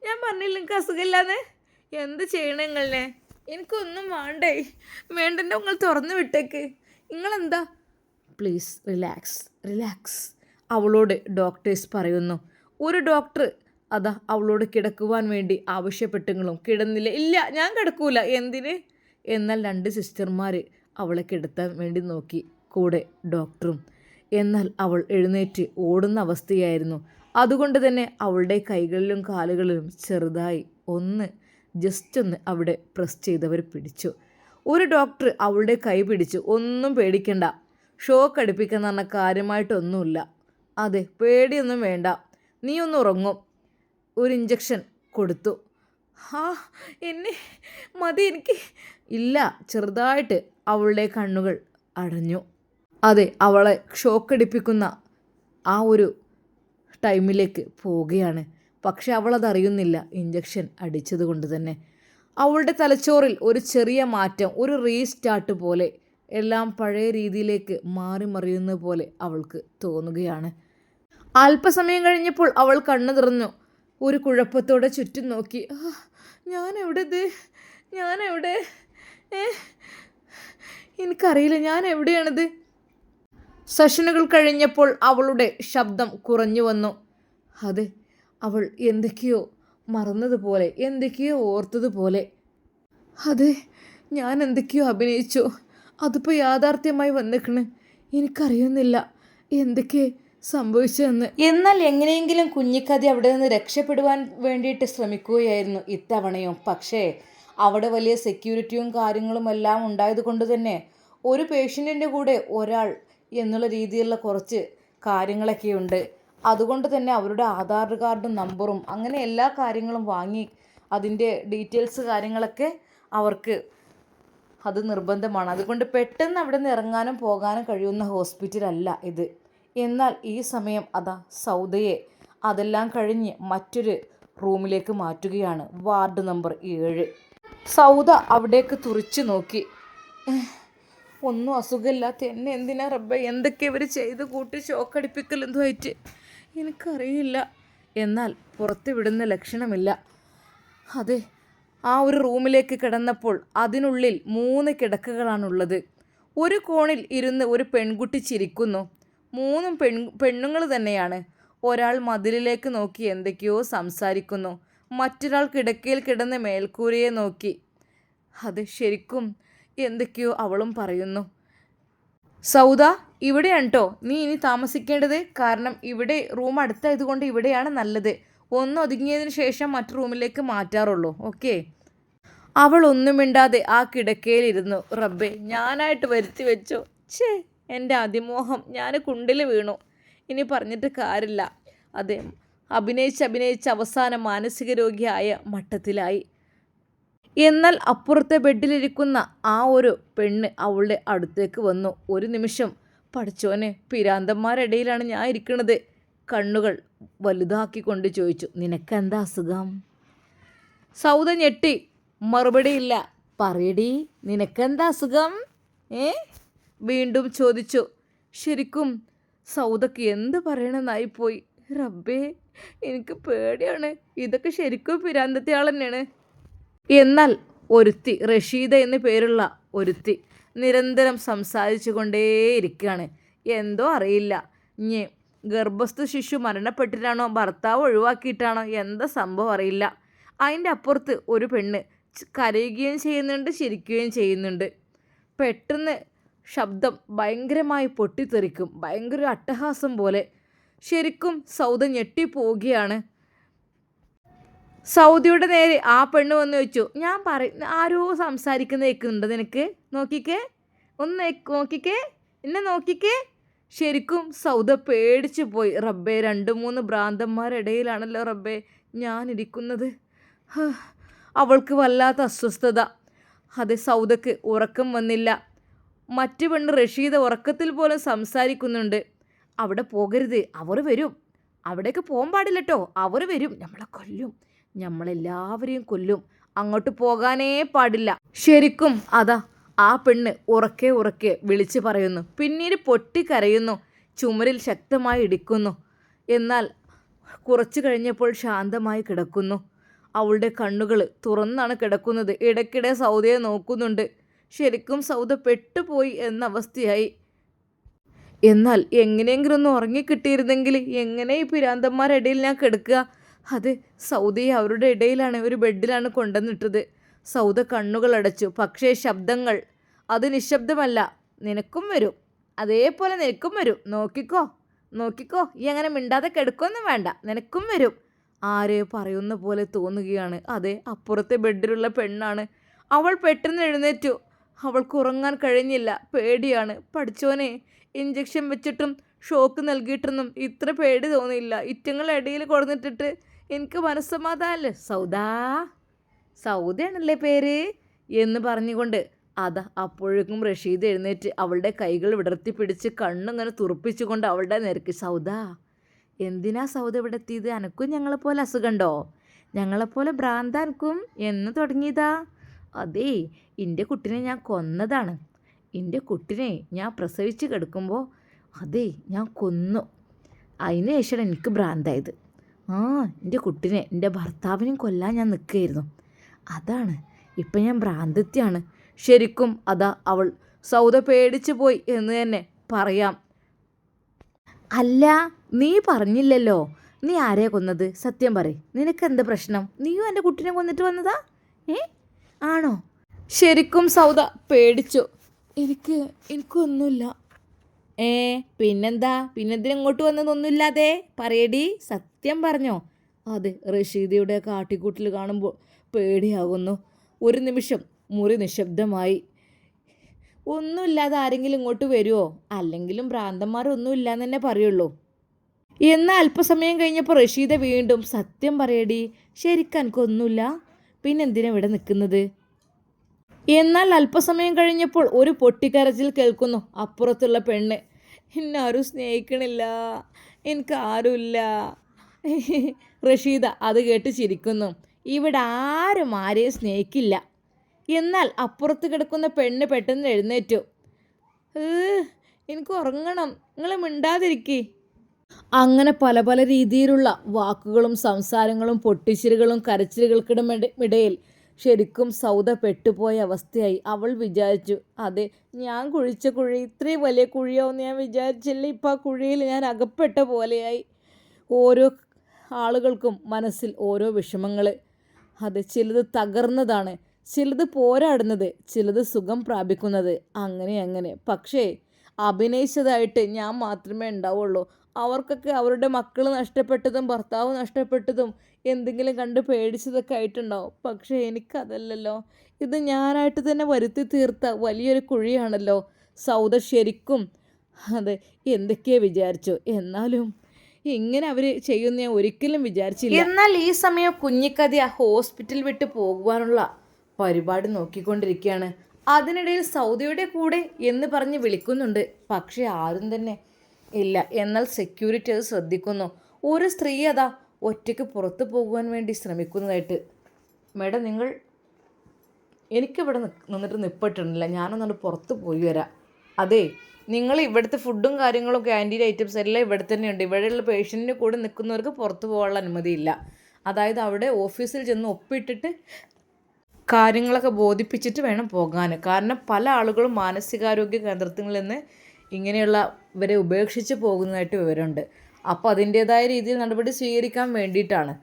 ഞാൻ പറഞ്ഞില്ല നിങ്ങൾക്ക് അസുഖമില്ലാന്ന്. എന്ത് ചെയ്യണേ നിങ്ങളെ? എനിക്കൊന്നും വേണ്ടേ. വേണ്ടെൻ്റെ നിങ്ങൾ തുറന്നു വിട്ടേക്ക്. നിങ്ങളെന്താ? പ്ലീസ് റിലാക്സ്, റിലാക്സ്, അവളോട് ഡോക്ടേഴ്സ് പറയുന്നു. ഒരു ഡോക്ടർ അതാ അവളോട് കിടക്കുവാൻ വേണ്ടി ആവശ്യപ്പെട്ടെങ്കിലും കിടന്നില്ല. ഇല്ല, ഞാൻ കിടക്കൂല. എന്തിന്? എന്നാൽ 2 സിസ്റ്റർമാർ അവളെ കിടത്താൻ വേണ്ടി നോക്കി, കൂടെ ഡോക്ടറും. എന്നാൽ അവൾ എഴുന്നേറ്റ് ഓടുന്ന അവസ്ഥയായിരുന്നു. അതുകൊണ്ട് തന്നെ അവളുടെ കൈകളിലും കാലുകളിലും ചെറുതായി ജസ്റ്റ് ഒന്ന് അവിടെ പ്രസ് ചെയ്തവർ പിടിച്ചു. ഒരു ഡോക്ടർ അവളുടെ കൈ പിടിച്ചു. ഒന്നും പേടിക്കണ്ട, ഷോക്ക് അടുപ്പിക്കുന്ന പറഞ്ഞ കാര്യമായിട്ടൊന്നുമില്ല. അതെ, പേടിയൊന്നും വേണ്ട, നീ ഒന്ന് ഉറങ്ങും. ഒരു ഇഞ്ചക്ഷൻ കൊടുത്തു. എന്നെ മതി, എനിക്ക് ഇല്ല. ചെറുതായിട്ട് അവളുടെ കണ്ണുകൾ അടഞ്ഞു. അതെ, അവളെ ഷോക്കടിപ്പിക്കുന്ന ആ ഒരു ടൈമിലേക്ക് പോവുകയാണ്. പക്ഷെ അവളതറിയുന്നില്ല. ഇഞ്ചക്ഷൻ അടിച്ചത് കൊണ്ട് തന്നെ അവളുടെ തലച്ചോറിൽ ഒരു ചെറിയ മാറ്റം, ഒരു റീസ്റ്റാർട്ട് പോലെ, എല്ലാം പഴയ രീതിയിലേക്ക് മാറി മറിയുന്ന പോലെ അവൾക്ക് തോന്നുകയാണ്. അല്പസമയം കഴിഞ്ഞപ്പോൾ അവൾ കണ്ണു തുറന്നു. ഒരു കുഴപ്പത്തോടെ ചുറ്റും നോക്കി. ഞാനെവിടെ? എനിക്കറിയില്ല ഞാൻ എവിടെയാണിത്. സെഷനുകൾ കഴിഞ്ഞപ്പോൾ അവളുടെ ശബ്ദം കുറഞ്ഞു വന്നു. അതെ, അവൾ എന്തൊക്കെയോ മറന്നതുപോലെ, എന്തൊക്കെയോ ഓർത്തതുപോലെ. അതെ, ഞാൻ എന്തൊക്കെയോ അഭിനയിച്ചു, അതിപ്പോൾ യാഥാർത്ഥ്യമായി വന്നിക്കണ്. എനിക്കറിയുന്നില്ല എന്തൊക്കെ സംഭവിച്ചതെന്ന്. എന്നാൽ എങ്ങനെയെങ്കിലും കുഞ്ഞിക്കതി അവിടെ നിന്ന് രക്ഷപ്പെടുവാൻ വേണ്ടിയിട്ട് ശ്രമിക്കുകയായിരുന്നു ഇത്തവണയും. പക്ഷേ അവിടെ വലിയ സെക്യൂരിറ്റിയും കാര്യങ്ങളും എല്ലാം ഉണ്ടായത് കൊണ്ട് തന്നെ ഒരു പേഷ്യൻറ്റിൻ്റെ കൂടെ ഒരാൾ എന്നുള്ള രീതിയിലുള്ള കുറച്ച് കാര്യങ്ങളൊക്കെയുണ്ട്. അതുകൊണ്ട് തന്നെ അവരുടെ ആധാർ കാർഡും നമ്പറും അങ്ങനെ എല്ലാ കാര്യങ്ങളും വാങ്ങി അതിൻ്റെ ഡീറ്റെയിൽസ് കാര്യങ്ങളൊക്കെ അവർക്ക് അത് നിർബന്ധമാണ്. അതുകൊണ്ട് പെട്ടെന്ന് അവിടെ നിന്ന് ഇറങ്ങാനും പോകാനും കഴിയുന്ന ഹോസ്പിറ്റലല്ല ഇത്. എന്നാൽ ഈ സമയം അതാ സൗദയെ അതെല്ലാം കഴിഞ്ഞ് മറ്റൊരു റൂമിലേക്ക് മാറ്റുകയാണ്. Ward number 7. സൗദ അവിടേക്ക് തുറിച്ചു നോക്കി. ഒന്നും അസുഖമില്ലാത്ത എന്നെ എന്തിനാ റബ്ബേ എന്തൊക്കെ ഇവർ ചെയ്ത് കൂട്ടി ഷോക്കടിപ്പിക്കലെന്തുമായിട്ട് എനിക്കറിയില്ല. എന്നാൽ പുറത്ത് വിടുന്ന ലക്ഷണമില്ല. അതെ, ആ ഒരു റൂമിലേക്ക് കിടന്നപ്പോൾ അതിനുള്ളിൽ 3 കിടക്കകളാണുള്ളത്. ഒരു കോണിൽ ഇരുന്ന് ഒരു പെൺകുട്ടി ചിരിക്കുന്നു. 3 പെണ്ണുങ്ങൾ തന്നെയാണ്. ഒരാൾ മതിലിലേക്ക് നോക്കി എന്തൊക്കെയോ സംസാരിക്കുന്നു. മറ്റൊരാൾ കിടക്കയിൽ കിടന്ന് മേൽക്കൂരയെ നോക്കി. അത് ശരിക്കും എന്തൊക്കെയോ അവളും പറയുന്നു. സൗദ, ഇവിടെയാണ് കേട്ടോ നീ ഇനി താമസിക്കേണ്ടത്. കാരണം ഇവിടെ റൂം അടുത്തായതുകൊണ്ട് ഇവിടെയാണ് നല്ലത്. ഒന്ന് ഒതുങ്ങിയതിന് ശേഷം മറ്റു റൂമിലേക്ക് മാറ്റാറുള്ളൂ. ഓക്കെ. അവൾ ഒന്നും മിണ്ടാതെ ആ കിടക്കയിലിരുന്നു. റബ്ബേ, ഞാനായിട്ട് വരുത്തി വെച്ചോ. എൻ്റെ അതിമോഹം, ഞാൻ കുണ്ടിൽ വീണു. ഇനി പറഞ്ഞിട്ട് കാര്യമില്ല. അതെ, അഭിനയിച്ച് അവസാനം മാനസിക രോഗിയായ മട്ടത്തിലായി. എന്നാൽ അപ്പുറത്തെ ബെഡിലിരിക്കുന്ന ആ ഒരു പെണ്ണ് അവളുടെ അടുത്തേക്ക് വന്നു. ഒരു നിമിഷം, പഠിച്ചോനെ, പിരാന്തന്മാരിടയിലാണ് ഞാൻ ഇരിക്കുന്നത്. കണ്ണുകൾ വലുതാക്കിക്കൊണ്ട് ചോദിച്ചു, നിനക്കെന്താ അസുഖം? സൗദ ഞെട്ടി. മറുപടിയില്ല. പറയടി, നിനക്കെന്താ അസുഖം? വീണ്ടും ചോദിച്ചു. ശരിക്കും സൗദക്ക് എന്ത് പറയണമെന്നായിപ്പോയി. റബ്ബേ, എനിക്ക് പേടിയാണ്. ഇതൊക്കെ ശരിക്കും പിരാന്തത്തെ ആൾ തന്നെയാണ്. എന്നാൽ ഒരുത്തി, റഷീദ എന്ന് പേരുള്ള ഒരുത്തി, നിരന്തരം സംസാരിച്ചു കൊണ്ടേയിരിക്കുകയാണ്. എന്തോ അറിയില്ല, ഇനി ഗർഭസ്ഥ ശിശു മരണപ്പെട്ടിട്ടാണോ ഭർത്താവ് ഒഴിവാക്കിയിട്ടാണോ എന്താ സംഭവം അറിയില്ല. അതിൻ്റെ അപ്പുറത്ത് ഒരു പെണ്ണ് കരയുകയും ചെയ്യുന്നുണ്ട്, ചിരിക്കുകയും ചെയ്യുന്നുണ്ട്. പെട്ടെന്ന് ശബ്ദം ഭയങ്കരമായി പൊട്ടിത്തെറിക്കും, ഭയങ്കര അട്ടഹാസം പോലെ. ശരിക്കും സൗദ ഞെട്ടിപ്പോവുകയാണ്. സൗദിയുടെ നേരെ ആ പെണ്ണ് വന്ന് വെച്ചു. ഞാൻ ആരോ സംസാരിക്കുന്ന കേൾക്കുന്നുണ്ട് നിനക്ക്? നോക്കിക്കേ, ഒന്ന് നോക്കിക്കേ, എന്നെ നോക്കിക്കേ. ശരിക്കും സൗദ പേടിച്ചു പോയി. റബ്ബേ, 2-3 ഭ്രാന്തന്മാരിടയിലാണല്ലോ റബ്ബേ ഞാനിരിക്കുന്നത്. അവൾക്ക് വല്ലാത്ത അസ്വസ്ഥത. അതെ, സൗദക്ക് ഉറക്കം വന്നില്ല. മറ്റു പെണ്ണ് റഷീദ ഉറക്കത്തിൽ പോലും സംസാരിക്കുന്നുണ്ട്. അവിടെ പോകരുത്, അവർ വരും. അവിടേക്ക് പോകാൻ പാടില്ലട്ടോ, അവർ വരും, നമ്മളെ കൊല്ലും, നമ്മളെല്ലാവരെയും കൊല്ലും. അങ്ങോട്ട് പോകാനേ പാടില്ല. ശരിക്കും അതാ ആ പെണ്ണ് ഉറക്കെ ഉറക്കെ വിളിച്ചു പറയുന്നു. പിന്നീട് പൊട്ടിക്കരയുന്നു. ചുമരിൽ ശക്തമായി ഇടിക്കുന്നു. എന്നാൽ കുറച്ചു കഴിഞ്ഞപ്പോൾ ശാന്തമായി കിടക്കുന്നു. അവളുടെ കണ്ണുകൾ തുറന്നാണ് കിടക്കുന്നത്. ഇടയ്ക്കിടെ സൗദയെ നോക്കുന്നുണ്ട്. ശരിക്കും സൗദ പെട്ടുപോയി എന്ന അവസ്ഥയായി. എന്നാൽ എങ്ങനെയെങ്കിലും ഒന്ന് ഉറങ്ങിക്കിട്ടിയിരുന്നെങ്കിൽ എങ്ങനെ ഈ പിരാന്തന്മാരിടയിൽ ഞാൻ കിടക്കുക? അത് സൗദയെ അവരുടെ ഇടയിലാണ്, ഒരു ബെഡിലാണ് കൊണ്ടുവന്നിട്ടത്. സൗദ കണ്ണുകൾ അടച്ചു. പക്ഷേ ശബ്ദങ്ങൾ അത് നിശബ്ദമല്ല. നിനക്കും വരും, അതേപോലെ നിനക്കും വരും. നോക്കിക്കോ നോക്കിക്കോ, ഈ അങ്ങനെ മിണ്ടാതെ കിടക്കൊന്നും വേണ്ട, നിനക്കും വരും. ആരെയോ പറയുന്ന പോലെ തോന്നുകയാണ്. അതെ, അപ്പുറത്തെ ബെഡിലുള്ള പെണ്ണാണ്. അവൾ പെട്ടെന്ന് എഴുന്നേറ്റു. അവൾക്ക് ഉറങ്ങാൻ കഴിഞ്ഞില്ല. പേടിയാണ്. പഠിച്ചോനെ, ഇഞ്ചക്ഷൻ വെച്ചിട്ടും ഷോക്ക് നൽകിയിട്ടൊന്നും ഇത്ര പേടി തോന്നിയില്ല. ഇറ്റങ്ങളുടെ ഇടയിൽ കൊടുത്തിട്ടിട്ട് എനിക്ക് മനസ്സമാധാനല്ലേ. സൗദയാണല്ലേ പേര് എന്ന് പറഞ്ഞുകൊണ്ട് അതാ അപ്പോഴേക്കും റഷീദ് എഴുന്നേറ്റ് അവളുടെ കൈകൾ വിടർത്തി പിടിച്ച് കണ്ണിങ്ങനെ തുറപ്പിച്ചുകൊണ്ട് അവളുടെ നേർക്ക്, സൗദ, എന്തിനാ സൗദ ഇവിടെ എത്തിയത്? അനക്കും ഞങ്ങളെപ്പോലെ അസുഖമുണ്ടോ? ഞങ്ങളെപ്പോലെ ഭ്രാന്ത അനക്കും എന്ന് തുടങ്ങിയതാ? അതേ, എൻ്റെ കുട്ടിനെ ഞാൻ കൊന്നതാണ്. എൻ്റെ കുട്ടിനെ ഞാൻ പ്രസവിച്ച് കിടക്കുമ്പോൾ അതേ ഞാൻ കൊന്നു. അതിന് ശേഷമാണ് എനിക്ക് ഭ്രാന്തായത്. എൻ്റെ കുട്ടിനെ, എൻ്റെ ഭർത്താവിനെയും കൊല്ലാൻ ഞാൻ നിൽക്കുകയായിരുന്നു. അതാണ് ഇപ്പം ഞാൻ ഭ്രാന്തത്യാണ്. ശരിക്കും അതാ അവൾ സൗദ പേടിച്ചു പോയി എന്ന് തന്നെ പറയാം. അല്ല, നീ പറഞ്ഞില്ലല്ലോ നീ ആരെയാ കൊന്നത്? സത്യം പറ, നിനക്കെന്ത് പ്രശ്നം? നീയും എൻ്റെ കുട്ടിനെ കൊന്നിട്ട് വന്നതാ? ആണോ? ശരിക്കും സൗദ പേടിച്ചു. എനിക്കൊന്നുമില്ല. പിന്നെന്തിനാ ഇങ്ങോട്ട് വന്നതൊന്നുമില്ലാതെ? പറയടി, സത്യം പറഞ്ഞോ? അതെ, റഷീദയുടെ കാട്ടിക്കൂട്ടിൽ കാണുമ്പോൾ പേടിയാകുന്നു. ഒരു നിമിഷം മുറി നിശബ്ദമായി. ഒന്നുമില്ലാതെ ആരെങ്കിലും ഇങ്ങോട്ട് വരുമോ? അല്ലെങ്കിലും ഭ്രാന്തന്മാരൊന്നുമില്ലാന്ന് തന്നെ പറയുള്ളൂ. എന്നാൽ അല്പസമയം കഴിഞ്ഞപ്പോൾ റഷീദ വീണ്ടും, സത്യം പറയടി, ശരിക്കും എനിക്കൊന്നുമില്ല, പിന്നെന്തിനാ ഇവിടെ നിൽക്കുന്നത്? എന്നാൽ അല്പസമയം കഴിഞ്ഞപ്പോൾ ഒരു പൊട്ടിക്കരച്ചിൽ കേൾക്കുന്നു. അപ്പുറത്തുള്ള പെണ്ണ്, എന്നാരും സ്നേഹിക്കണില്ല, എനിക്കാരുമില്ല. റഷീദ അത് കേട്ട് ചിരിക്കുന്നു. ഇവിടെ ആരും ആരെയും സ്നേഹിക്കില്ല. എന്നാൽ അപ്പുറത്ത് കിടക്കുന്ന പെണ്ണ് പെട്ടെന്ന് എഴുന്നേറ്റു. എനിക്ക് ഉറങ്ങണം, നിങ്ങൾ മിണ്ടാതിരിക്കേ. അങ്ങനെ പല പല രീതിയിലുള്ള വാക്കുകളും സംസാരങ്ങളും പൊട്ടിച്ചിരികളും കരച്ചിലുകൾക്കിടയിൽ ശരിക്കും സൗദ പെട്ടുപോയ അവസ്ഥയായി. അവൾ വിചാരിച്ചു, അതെ, ഞാൻ കുഴിച്ച കുഴി ഇത്രയും വലിയ കുഴിയാവുമെന്ന് ഞാൻ വിചാരിച്ചില്ല. ഇപ്പോൾ ആ കുഴിയിൽ ഞാൻ അകപ്പെട്ട പോലെയായി. ഓരോ ആളുകൾക്കും മനസ്സിൽ ഓരോ വിഷമങ്ങൾ. അത് ചിലത് തകർന്നതാണ്, ചിലത് പോരാടുന്നത്, ചിലത് സുഖം പ്രാപിക്കുന്നത്, അങ്ങനെ. പക്ഷേ അഭിനയിച്ചതായിട്ട് ഞാൻ മാത്രമേ ഉണ്ടാവുള്ളൂ. അവർക്കൊക്കെ അവരുടെ മക്കൾ നഷ്ടപ്പെട്ടതും ഭർത്താവ് നഷ്ടപ്പെട്ടതും എന്തെങ്കിലും കണ്ട് പേടിച്ചതൊക്കെ ആയിട്ടുണ്ടാവും. പക്ഷേ എനിക്കതല്ലല്ലോ. ഇത് ഞാനായിട്ട് തന്നെ വരുത്തി തീർത്ത വലിയൊരു കുഴിയാണല്ലോ. സൗദ ശരിക്കും അതെ എന്തൊക്കെയോ വിചാരിച്ചു. എന്നാലും ഇങ്ങനെ അവർ ചെയ്യുന്ന ഞാൻ ഒരിക്കലും വിചാരിച്ചില്ല. എന്നാൽ ഈ സമയം കുഞ്ഞിക്കഥ ഹോസ്പിറ്റൽ വിട്ട് പോകുവാനുള്ള പരിപാടി നോക്കിക്കൊണ്ടിരിക്കുകയാണ്. അതിനിടയിൽ സൗദയുടെ കൂടെ എന്ന് പറഞ്ഞ് വിളിക്കുന്നുണ്ട്. പക്ഷേ ആരും തന്നെ ഇല്ല. എന്നാൽ സെക്യൂരിറ്റി അത് ശ്രദ്ധിക്കുന്നു. ഒരു സ്ത്രീ അതാ ഒറ്റയ്ക്ക് പുറത്തു പോകുവാൻ വേണ്ടി ശ്രമിക്കുന്നതായിട്ട്. മേഡം, എനിക്കിവിടെ നിന്നിട്ട് നിൽപ്പിട്ടുണ്ടല്ല, ഞാനൊന്നുകൊണ്ട് പുറത്ത് പോയി വരാം. അതെ, നിങ്ങൾ ഇവിടുത്തെ ഫുഡും കാര്യങ്ങളും ക്യാൻറ്റീൻ ഐറ്റംസ് എല്ലാം ഇവിടെ തന്നെയുണ്ട്. ഇവിടെയുള്ള പേഷ്യൻറ്റിൻ്റെ കൂടെ നിൽക്കുന്നവർക്ക് പുറത്ത് പോകാനുള്ള അനുമതിയില്ല. അതായത് അവിടെ ഓഫീസിൽ ചെന്ന് ഒപ്പിട്ടിട്ട് കാര്യങ്ങളൊക്കെ ബോധിപ്പിച്ചിട്ട് വേണം പോകാൻ. കാരണം പല ആളുകളും മാനസികാരോഗ്യ കേന്ദ്രത്തിൽ നിന്ന് ഇങ്ങനെയുള്ള ഇവരെ ഉപേക്ഷിച്ച് പോകുന്നതായിട്ട് വിവരമുണ്ട്. അപ്പോൾ അതിൻ്റേതായ രീതിയിൽ നടപടി സ്വീകരിക്കാൻ വേണ്ടിയിട്ടാണ്.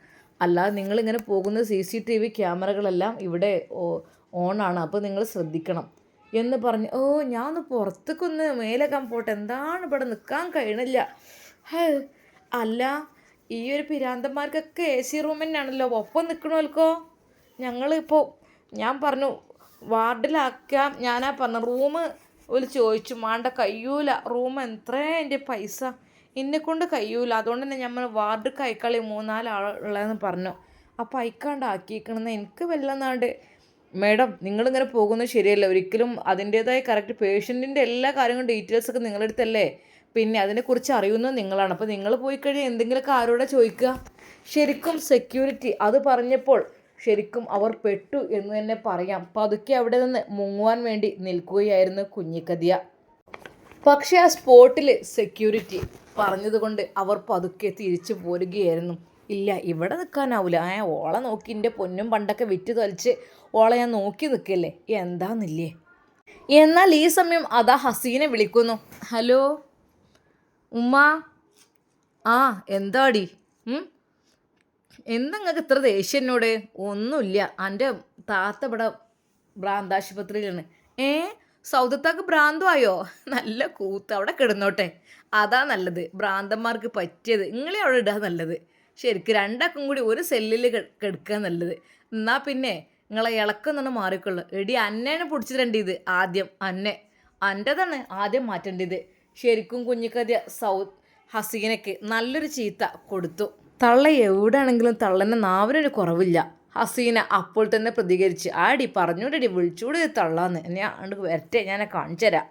അല്ലാതെ നിങ്ങളിങ്ങനെ പോകുന്ന CCTV ക്യാമറകളെല്ലാം ഇവിടെ ഓണാണ്, അപ്പോൾ നിങ്ങൾ ശ്രദ്ധിക്കണം എന്ന് പറഞ്ഞ്, ഞാനൊന്ന് പുറത്തേക്കൊന്ന് മേലക്കാൻ പോട്ടെ, എന്താണ് ഇവിടെ നിൽക്കാൻ കഴിയണില്ല. അല്ല, ഈ ഒരു പിരാന്തന്മാർക്കൊക്കെ AC റൂം തന്നെയാണല്ലോ ഒപ്പം നിൽക്കണമല്ലോ. ഞങ്ങളിപ്പോൾ ഞാൻ പറഞ്ഞു വാർഡിലാക്കാം, ഞാനാ പറഞ്ഞ റൂം ഒരു ചോദിച്ചു മാണ്ട കഴിയൂല റൂം എത്രയാ എൻ്റെ പൈസ എന്നെക്കൊണ്ട് കഴിയൂല അതുകൊണ്ട് തന്നെ നമ്മൾ വാർഡ് കൈക്കളി 3-4 ആളുള്ളതെന്ന് പറഞ്ഞു. അപ്പോൾ അയക്കാണ്ടാക്കിയിരിക്കണമെന്ന് എനിക്ക് വല്ലന്നാണ്ട്. മേഡം നിങ്ങളിങ്ങനെ പോകുന്നത് ശരിയല്ല, ഒരിക്കലും അതിൻ്റേതായ കറക്റ്റ് പേഷ്യൻറ്റിൻ്റെ എല്ലാ കാര്യങ്ങളും ഡീറ്റെയിൽസൊക്കെ നിങ്ങളുടെ അടുത്തല്ലേ, പിന്നെ അതിനെക്കുറിച്ച് അറിയുന്നത് നിങ്ങളാണ്. അപ്പോൾ നിങ്ങൾ പോയി കഴിഞ്ഞാൽ എന്തെങ്കിലുമൊക്കെ ആരോടെ ചോദിക്കുക. ശരിക്കും സെക്യൂരിറ്റി അത് പറഞ്ഞപ്പോൾ ശരിക്കും അവർ പെട്ടു എന്ന് തന്നെ പറയാം. പതുക്കെ അവിടെ നിന്ന് മുങ്ങുവാൻ വേണ്ടി നിൽക്കുകയായിരുന്നു കുഞ്ഞിക്കതിയ. പക്ഷേ ആ സ്പോട്ടിൽ സെക്യൂരിറ്റി പറഞ്ഞതുകൊണ്ട് അവർ പതുക്കെ തിരിച്ചു പോരുകയായിരുന്നു. ഇല്ല ഇവിടെ നിൽക്കാനാവില്ല, ഓളെ നോക്കി എൻ്റെ പൊന്നും പണ്ടൊക്കെ വിറ്റ് തൊലിച്ച് ഓളെ ഞാൻ നോക്കി നിൽക്കല്ലേ എന്താന്നില്ലേ. എന്നാൽ ഈ സമയം അതാ ഹസീനെ വിളിക്കുന്നു. ഹലോ ഉമ്മ. ആ എന്താടി? എന്താ നിങ്ങൾക്ക് ഇത്ര ദേഷ്യം എന്നോട്? ഒന്നുമില്ല, എൻ്റെ താത്ത ഇവിടെ ഭ്രാന്താശുപത്രിയിലാണ്. സൗദത്താക്ക് ഭ്രാന്തമായോ? നല്ല കൂത്ത്, അവിടെ കിടന്നോട്ടെ, അതാ നല്ലത്, ഭ്രാന്തന്മാർക്ക് പറ്റിയത്. നിങ്ങളെ അവിടെ ഇടാൻ നല്ലത്. ശരിക്കും രണ്ടാക്കും കൂടി ഒരു സെല്ലിൽ കിടക്കുക നല്ലത്. എന്നാൽ പിന്നെ നിങ്ങളെ ഇളക്കൊന്നും മാറിക്കൊള്ളു. എടി അന്നേനെ പിടിച്ചിട്ടുണ്ടത് ആദ്യം, അൻ്റെതാണ് ആദ്യം മാറ്റേണ്ടത്. ശരിക്കും കുഞ്ഞിക്കതിയ ഹസീനയ്ക്ക് നല്ലൊരു ചീത്ത കൊടുത്തു. തള്ള എവിടെയാണെങ്കിലും തള്ളൻ്റെ നാവിനൊരു കുറവില്ല. ഹസീന അപ്പോൾ തന്നെ പ്രതികരിച്ച്, ആടി പറഞ്ഞൂടടി വിളിച്ചൂടെ തള്ളാന്ന്, ഞാൻ വരട്ടെ, ഞാൻ കാണിച്ചു തരാം.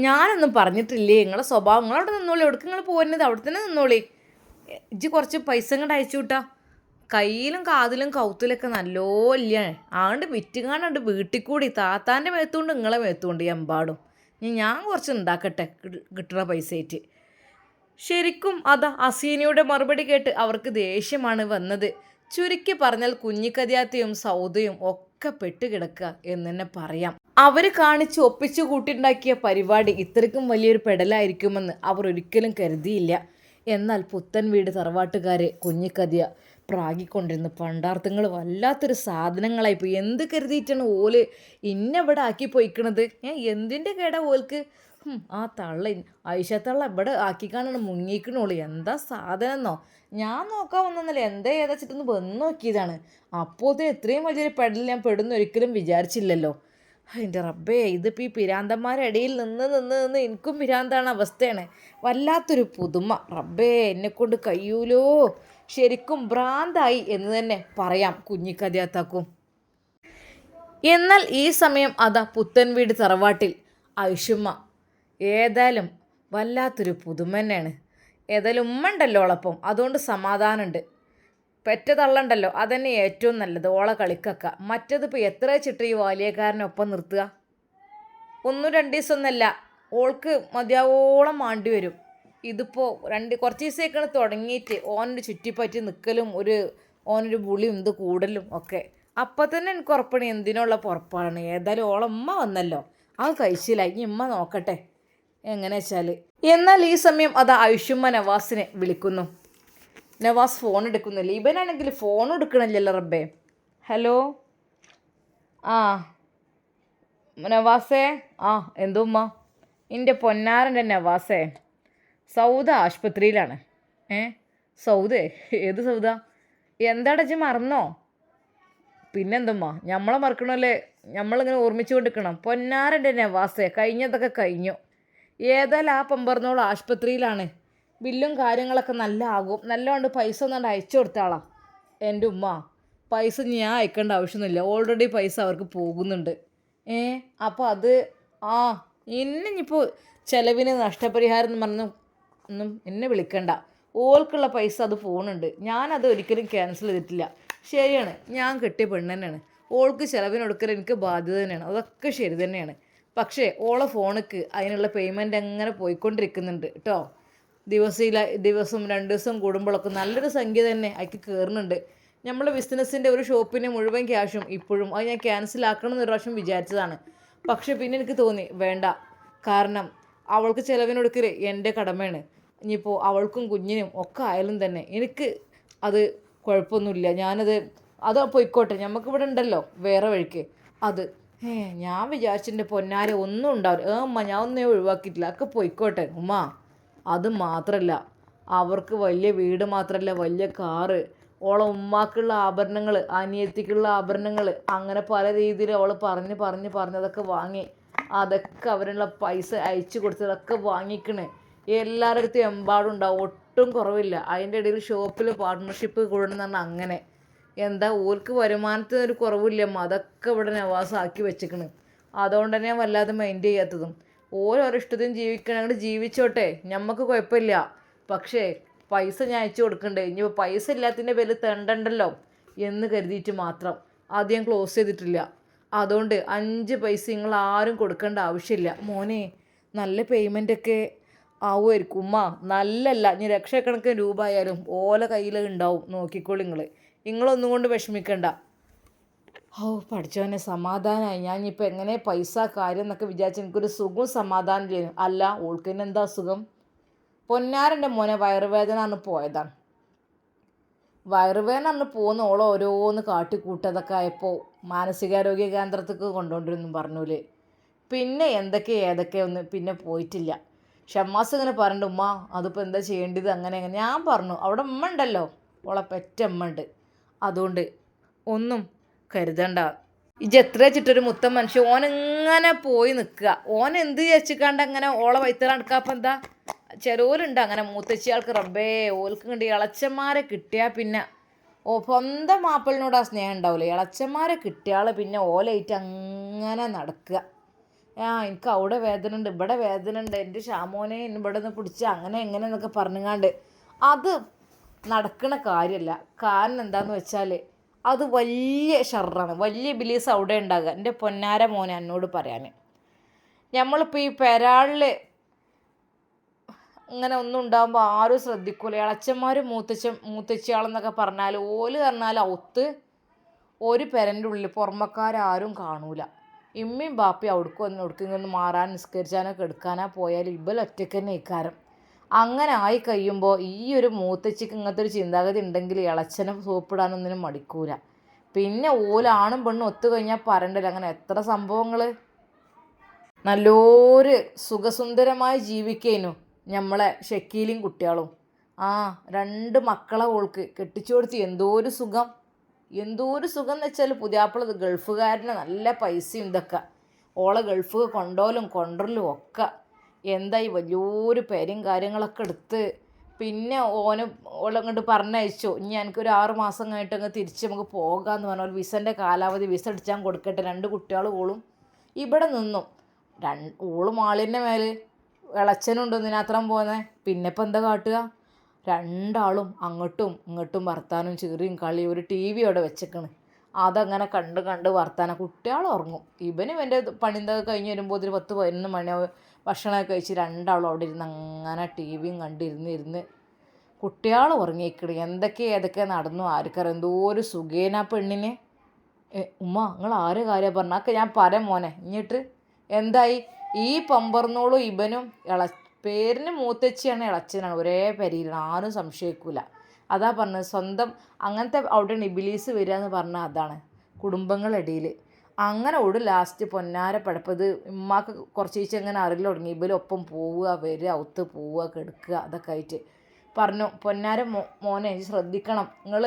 ഞാനൊന്നും പറഞ്ഞിട്ടില്ലേ, നിങ്ങളെ സ്വഭാവം നിങ്ങളവിടെ നിന്നോളി, എവിടേക്ക് നിങ്ങൾ പോകുന്നത് അവിടെ തന്നെ നിന്നോളി. ഇജ്ജ് കുറച്ച് പൈസ ഇങ്ങോട്ട് അയച്ചു വിട്ടാ. കയ്യിലും കാതിലും കൗത്തിലൊക്കെ നല്ലോ ഇല്ലാണ്, ആണ്ട് വിറ്റുകാണ്ട് വീട്ടിൽ കൂടി താത്താൻ്റെ മേത്തുകൊണ്ട് നിങ്ങളെ മേത്തുകൊണ്ട് എമ്പാടും. ഞാൻ കുറച്ച് ഉണ്ടാക്കട്ടെ കിട്ടുന്ന പൈസയായിട്ട്. ശരിക്കും അതാ ഹസീനയുടെ മറുപടി കേട്ട് അവർക്ക് ദേഷ്യമാണ് വന്നത്. ചുരുക്കി പറഞ്ഞാൽ കുഞ്ഞിക്കതിയാത്തയും സൗദയും ഒക്കെ പെട്ടുകിടക്കുക എന്ന് തന്നെ പറയാം. അവർ കാണിച്ച് ഒപ്പിച്ചു കൂട്ടിണ്ടാക്കിയ പരിപാടി ഇത്രയ്ക്കും വലിയൊരു പെടലായിരിക്കുമെന്ന് അവർ ഒരിക്കലും കരുതിയില്ല. എന്നാൽ പുത്തൻ വീട് തറവാട്ടുകാരെ കുഞ്ഞിക്കതിയ പ്രാഗിക്കൊണ്ടിരുന്നു. പണ്ടാർത്ഥങ്ങൾ വല്ലാത്തൊരു സാധനങ്ങളായിപ്പോയി. എന്ത് കരുതിയിട്ടാണ് ഓല് ഇന്നെവിടെ ആക്കി പോയിക്കണത്? എന്തിൻ്റെ കേടാ ഓൽക്ക്? ആ തള്ള ഐഷത്തള്ള ഇവിടെ ആക്കിക്കാണാണ് മുങ്ങിക്കണോളൂ. എന്താ സാധനമെന്നോ, ഞാൻ നോക്കാൻ വന്നല്ല, എന്താ ഏതാച്ചിട്ടൊന്ന് വന്ന് നോക്കിയതാണ്. അപ്പോഴത്തെ എത്രയും വലിയൊരു പെടൽ ഞാൻ പെടുന്ന ഒരിക്കലും വിചാരിച്ചില്ലല്ലോ. എൻ്റെ റബ്ബേ, ഇതിപ്പോൾ ഈ പിരാന്തന്മാരുടെ ഇടയിൽ നിന്ന് എനിക്കും പിരാന്താണ് അവസ്ഥയാണ്. വല്ലാത്തൊരു പുതുമ. റബ്ബേ എന്നെക്കൊണ്ട് കഴിയൂലോ. ശരിക്കും ഭ്രാന്തായി എന്ന് തന്നെ പറയാം കുഞ്ഞിക്കതിയാത്താക്കും. എന്നാൽ ഈ സമയം അതാ പുത്തൻ വീട് തറവാട്ടിൽ ഐഷുമ്മ ഏതായാലും വല്ലാത്തൊരു പുതുമ തന്നെയാണ്. ഏതായാലും ഉമ്മ ഉണ്ടല്ലോ ഓളപ്പം, അതുകൊണ്ട് സമാധാനമുണ്ട്. പെറ്റ തള്ളണ്ടല്ലോ, അതന്നെ ഏറ്റവും നല്ലത്. ഓളെ കളിക്കക്ക. മറ്റതിപ്പോൾ എത്ര ചിട്ട് ഈ വാലിയക്കാരനൊപ്പം നിർത്തുക? 1-2 ദിവസമൊന്നല്ല, ഓൾക്ക് മതിയാവോളം മാണ്ടി വരും. ഇതിപ്പോൾ കുറച്ച് ദിവസത്തേക്കാണ് തുടങ്ങിയിട്ട് ഓനൊരു ചുറ്റിപ്പറ്റി നിൽക്കലും ഓനൊരു വിളിയും ഇത് കൂടലും ഒക്കെ. അപ്പം തന്നെ എനിക്ക് ഉറപ്പണി എന്തിനുള്ള പുറപ്പാടാണ്. ഏതായാലും ഓളമ്മ വന്നല്ലോ, അത് കഴിച്ചില്ല, ഇനി ഉമ്മ നോക്കട്ടെ എങ്ങനെ വെച്ചാൽ. എന്നാൽ ഈ സമയം അത് ഐഷുമ്മ നവാസിനെ വിളിക്കുന്നു. നവാസ് ഫോൺ എടുക്കുന്നില്ല. ഇവനാണെങ്കിൽ ഫോൺ എടുക്കണില്ലല്ലോ റബ്ബേ. ഹലോ ആ നവാസേ. എന്തോ ഉമ്മ? എൻ്റെ പൊന്നാരൻ്റെ നവാസേ, സൗദ ആശുപത്രിയിലാണ്. സൗദേ? ഏത് സൗദ? എന്താടച്ച് മറന്നോ? പിന്നെന്തുമ്മ, നമ്മളെ മറക്കണമല്ലേ, നമ്മളിങ്ങനെ ഓർമ്മിച്ചു കൊണ്ടിരിക്കണം. പൊന്നാരൻ്റെ നവാസേ, കഴിഞ്ഞതൊക്കെ കഴിഞ്ഞു. ഏതായാലും ആ പമ്പർന്നോളം ആശുപത്രിയിലാണ്. ബില്ലും കാര്യങ്ങളൊക്കെ നല്ല ആകും. നല്ലതുകൊണ്ട് പൈസ ഒന്നാണ്ട് അയച്ചു കൊടുത്താളാ. എൻ്റെ ഉമ്മ, പൈസ ഞാൻ അയക്കേണ്ട ആവശ്യമൊന്നുമില്ല, ഓൾറെഡി പൈസ അവർക്ക് പോകുന്നുണ്ട്. അപ്പോൾ അത് ഇന്നിപ്പോൾ ചിലവിന് നഷ്ടപരിഹാരം എന്ന് പറഞ്ഞ് ഒന്നും എന്നെ വിളിക്കണ്ട. ഓൾക്കുള്ള പൈസ അത് പോകുന്നുണ്ട്. ഞാനത് ഒരിക്കലും ക്യാൻസൽ ചെയ്തിട്ടില്ല. ശരിയാണ്, ഞാൻ കെട്ടിയ പെണ്ണ് തന്നെയാണ്. ഓൾക്ക് ചിലവിനൊടുക്കൽ എനിക്ക് ബാധ്യത തന്നെയാണ്, അതൊക്കെ ശരി തന്നെയാണ്. പക്ഷേ ഓളെ ഫോണിക്ക് അതിനുള്ള പേയ്മെൻറ്റ് അങ്ങനെ പോയിക്കൊണ്ടിരിക്കുന്നുണ്ട് കേട്ടോ. ദിവസം 2 ദിവസം കൂടുമ്പോഴൊക്കെ നല്ലൊരു സംഖ്യ തന്നെ അതിക്ക് കയറുന്നുണ്ട്. നമ്മളെ ബിസിനസ്സിൻ്റെ ഒരു ഷോപ്പിന് മുഴുവൻ ക്യാഷും ഇപ്പോഴും അത് ഞാൻ ക്യാൻസലാക്കണം എന്നൊരു പ്രാവശ്യം വിചാരിച്ചതാണ്. പക്ഷേ പിന്നെ എനിക്ക് തോന്നി വേണ്ട, കാരണം അവൾക്ക് ചിലവിനൊടുക്കൽ എൻ്റെ കടമയാണ്. ഇനിയിപ്പോൾ അവൾക്കും കുഞ്ഞിനും ഒക്കെ ആയാലും തന്നെ എനിക്ക് അത് കുഴപ്പമൊന്നുമില്ല. അത് പോയിക്കോട്ടെ, നമുക്കിവിടെ ഉണ്ടല്ലോ വേറെ വഴിക്ക്. അത് ഞാൻ വിചാരിച്ചിൻ്റെ പൊന്നാരെ ഒന്നും ഉണ്ടാവില്ല. ഉമ്മ, ഞാൻ ഒന്നേ ഒഴിവാക്കിയിട്ടില്ല, ഒക്കെ പോയിക്കോട്ടെ ഉമ്മ. അത് മാത്രമല്ല, അവർക്ക് വലിയ വീട് മാത്രമല്ല, വലിയ കാറ്, ഓളെ ഉമ്മാക്കുള്ള ആഭരണങ്ങൾ, അനിയത്തിക്കുള്ള ആഭരണങ്ങൾ, അങ്ങനെ പല രീതിയിൽ അവൾ പറഞ്ഞ് അതൊക്കെ വാങ്ങി. അതൊക്കെ അവരുള്ള പൈസ അയച്ചു കൊടുത്തതൊക്കെ വാങ്ങിക്കണ്. എല്ലാവരുടെ അടുത്തും എമ്പാടുണ്ടാവും, ഒട്ടും കുറവില്ല. അതിൻ്റെ ഇടയിൽ ഷോപ്പിൽ പാർട്ട്ണർഷിപ്പ് കൂടണമെന്ന് പറഞ്ഞാൽ അങ്ങനെ എന്താ ഓർക്ക് വരുമാനത്തിന് ഒരു കുറവില്ലമ്മ. അതൊക്കെ ഇവിടെ നവാസാക്കി വെച്ചിക്കണ്. അതുകൊണ്ട് തന്നെ വല്ലാതെ മൈൻഡ് ചെയ്യാത്തതും. ഓരോ ഇഷ്ടത്തിനും ജീവിക്കണമെങ്കിൽ ജീവിച്ചോട്ടെ, ഞമ്മക്ക് കുഴപ്പമില്ല. പക്ഷേ പൈസ ഞാൻ അയച്ചു കൊടുക്കണ്ടേ, ഇനി പൈസ ഇല്ലാത്തതിൻ്റെ പേരിൽ തെണ്ടണ്ടല്ലോ എന്ന് കരുതിയിട്ട് മാത്രം ആദ്യം ക്ലോസ് ചെയ്തിട്ടില്ല. അതുകൊണ്ട് 5 പൈസ നിങ്ങൾ ആരും കൊടുക്കേണ്ട ആവശ്യമില്ല. മോനെ നല്ല പേയ്മെൻറ്റൊക്കെ ആവുമായിരിക്കും ഉമ്മ. നല്ലല്ല, ഇനി ലക്ഷക്കണക്കിന് രൂപ ആയാലും ഓല കയ്യിൽ ഉണ്ടാവും, നോക്കിക്കോളി നിങ്ങളൊന്നും കൊണ്ട് വിഷമിക്കണ്ട. പഠിച്ചവനെ സമാധാനമായി. ഞാൻ ഇനിയിപ്പോൾ എങ്ങനെ പൈസ കാര്യം എന്നൊക്കെ വിചാരിച്ച് എനിക്കൊരു സുഖവും സമാധാനം ചെയ്യുന്നു. അല്ല ഓൾക്ക് തന്നെ എന്താ അസുഖം? പൊന്നാരൻ്റെ മോനെ വയറുവേദന അന്ന് പോയതാണ്. വയറുവേദന അന്ന് പോകുന്ന ഓളോ ഓരോന്ന് കാട്ടിക്കൂട്ടതൊക്കെ ആയപ്പോൾ മാനസികാരോഗ്യ കേന്ദ്രത്തേക്ക് കൊണ്ടുകൊണ്ടിരുന്നു പറഞ്ഞൂലേ. പിന്നെ എന്തൊക്കെ ഏതൊക്കെയൊന്നും പിന്നെ പോയിട്ടില്ല. ഷമ്മാസ് ഇങ്ങനെ പറഞ്ഞിട്ട് ഉമ്മ അതിപ്പോൾ എന്താ ചെയ്യേണ്ടത് അങ്ങനെ അങ്ങനെ. ഞാൻ പറഞ്ഞു അവിടെ ഉമ്മ ഉണ്ടല്ലോ, ഓളെ പെറ്റ ഉമ്മ ഉണ്ട്, അതുകൊണ്ട് ഒന്നും കരുതണ്ട. ഇജ് എത്ര വെച്ചിട്ടൊരു മുത്തം മനുഷ്യൻ ഓനിങ്ങനെ പോയി നിൽക്കുക. ഓൻ എന്ത് വിചാരിച്ചിക്കാണ്ട് അങ്ങനെ ഓളെ വൈത്തല നടക്കാപ്പം എന്താ? ചിലവരുണ്ട് അങ്ങനെ മൂത്തച്ചിയാൾക്ക് റബ്ബേ ഓൽക്ക് കണ്ട് ഇളച്ചന്മാരെ കിട്ടിയാൽ പിന്നെ സ്വന്തം മാപ്പിളിനോട് ആ സ്നേഹം ഉണ്ടാവില്ല. ഇളച്ചന്മാരെ കിട്ടിയാൽ പിന്നെ ഓലായിട്ട് അങ്ങനെ നടക്കുക. എനിക്ക് അവിടെ വേദന ഉണ്ട്, ഇവിടെ വേദന ഉണ്ട്, എൻ്റെ ഷാമോനെ ഇവിടെ നിന്ന് പിടിച്ച് അങ്ങനെ എങ്ങനെ എന്നൊക്കെ പറഞ്ഞുങ്ങാണ്ട് അത് നടക്കണ കാര്യമല്ല. കാരണം എന്താണെന്ന് വെച്ചാൽ അത് വലിയ ഷർറാണ്, വലിയ ബിലീസ് അവിടെ ഉണ്ടാകുക. എൻ്റെ പൊന്നാര മോനെ എന്നോട് പറയാൻ, നമ്മളിപ്പോൾ ഈ പെരാളിൽ ഇങ്ങനെ ഒന്നും ഉണ്ടാകുമ്പോൾ ആരും ശ്രദ്ധിക്കൂല. ഇളച്ചന്മാരും മൂത്തച്ചിയാളെന്നൊക്കെ പറഞ്ഞാൽ ഓല് പറഞ്ഞാൽ ഒത്ത് ഒരു പെരൻ്റെ ഉള്ളിൽ പുറമക്കാരും കാണൂല. ഇമ്മയും ബാപ്പയും അവിടേക്കൊന്ന് മാറാൻ നിസ്കരിച്ചാനൊക്കെ എടുക്കാനോ പോയാൽ ഇബൽ ഒറ്റയ്ക്ക് തന്നെ ഇക്കാരം. അങ്ങനെ ആയി കഴിയുമ്പോൾ ഈ ഒരു മൂത്തച്ചിക്ക് ഇങ്ങനത്തെ ഒരു ചിന്താഗതി ഉണ്ടെങ്കിൽ ഇളച്ചനെ സോപ്പിടാനൊന്നിനും മടിക്കൂല. പിന്നെ ഓലാണും പെണ്ണും ഒത്തു കഴിഞ്ഞാൽ പറയണ്ടല്ലോ. അങ്ങനെ എത്ര സംഭവങ്ങൾ. നല്ലൊരു സുഖസുന്ദരമായി ജീവിക്കേനു നമ്മളെ ഷക്കീലും കുട്ടികളും. 2 മക്കളെ ഓൾക്ക് കെട്ടിച്ചു കൊടുത്ത് എന്തോ ഒരു സുഖം എന്ന് വെച്ചാൽ പുതിയാപ്പിള ഗൾഫുകാരന് നല്ല പൈസയും ഇതൊക്കെ. ഓളെ ഗൾഫ് കൊണ്ടരലും ഒക്കെ എന്തായി വലിയൊരു പേരും കാര്യങ്ങളൊക്കെ എടുത്ത് പിന്നെ ഓളങ്ങോട്ട് പറഞ്ഞയച്ചു. ഇനി എനിക്കൊരു 6 മാസം കഴിഞ്ഞിട്ട് അങ്ങ് തിരിച്ച് നമുക്ക് പോകാമെന്ന് പറഞ്ഞാൽ ഒരു വിസൻ്റെ കാലാവധി വിസ അടിച്ചാൽ കൊടുക്കട്ടെ. 2 കുട്ടികളും ഓളും ഇവിടെ നിന്നും. ഓളും ആളിൻ്റെ മേൽ ഇളച്ചനുണ്ട് ഇതിനത്രം പോകുന്നത്. പിന്നെ ഇപ്പം എന്താ കാട്ടുക? 2 അങ്ങോട്ടും ഇങ്ങോട്ടും വർത്താനം ചീറിയും കളിയും. ഒരു TV അവിടെ വെച്ചേക്കണ്, അതങ്ങനെ കണ്ട് വർത്താനം. കുട്ടികൾ ഉറങ്ങും. ഇവനും എൻ്റെ പണിന്തൊക്കെ കഴിഞ്ഞ് വരുമ്പോൾ 10-11 മണിയാവും. ഭക്ഷണമൊക്കെ കഴിച്ച് 2 അവിടെ ഇരുന്ന് അങ്ങനെ TVയും കണ്ടിരുന്ന് കുട്ടികൾ ഉറങ്ങിയേക്കണ്. ഏതൊക്കെ നടന്നു ആർക്കറിയാം. എന്തോ ഒരു സുഖേന പെണ്ണിന്. ഉമ്മ നിങ്ങൾ ആര് കാര്യം പറഞ്ഞ ഒക്കെ ഞാൻ പറയാം മോനെ. എന്നിട്ട് എന്തായി? ഈ പമ്പർന്നോളും ഇവനും പേരിന് മൂത്തച്ചിയാണ്, ഇളച്ചനാണ്, ഒരേ പെരയിലാണ്, ആരും സംശയിക്കൂല. അതാ പറഞ്ഞത് സ്വന്തം അങ്ങനത്തെ അവിടെ ഇബിലീസ് വരിക എന്ന് പറഞ്ഞാൽ അതാണ് കുടുംബങ്ങളിടയിൽ. അങ്ങനെ ലാസ്റ്റ് പൊന്നാര പടപ്പത് ഉമ്മാക്ക് കുറച്ച് ദിവസം എങ്ങനെ അറിയില്ല തുടങ്ങി. ഇവരൊപ്പം പോവുക വരിക ഒത്ത് പോവുക കിടക്കുക അതൊക്കെ ആയിട്ട് പറഞ്ഞു. പൊന്നാര മോനെ ശ്രദ്ധിക്കണം, നിങ്ങൾ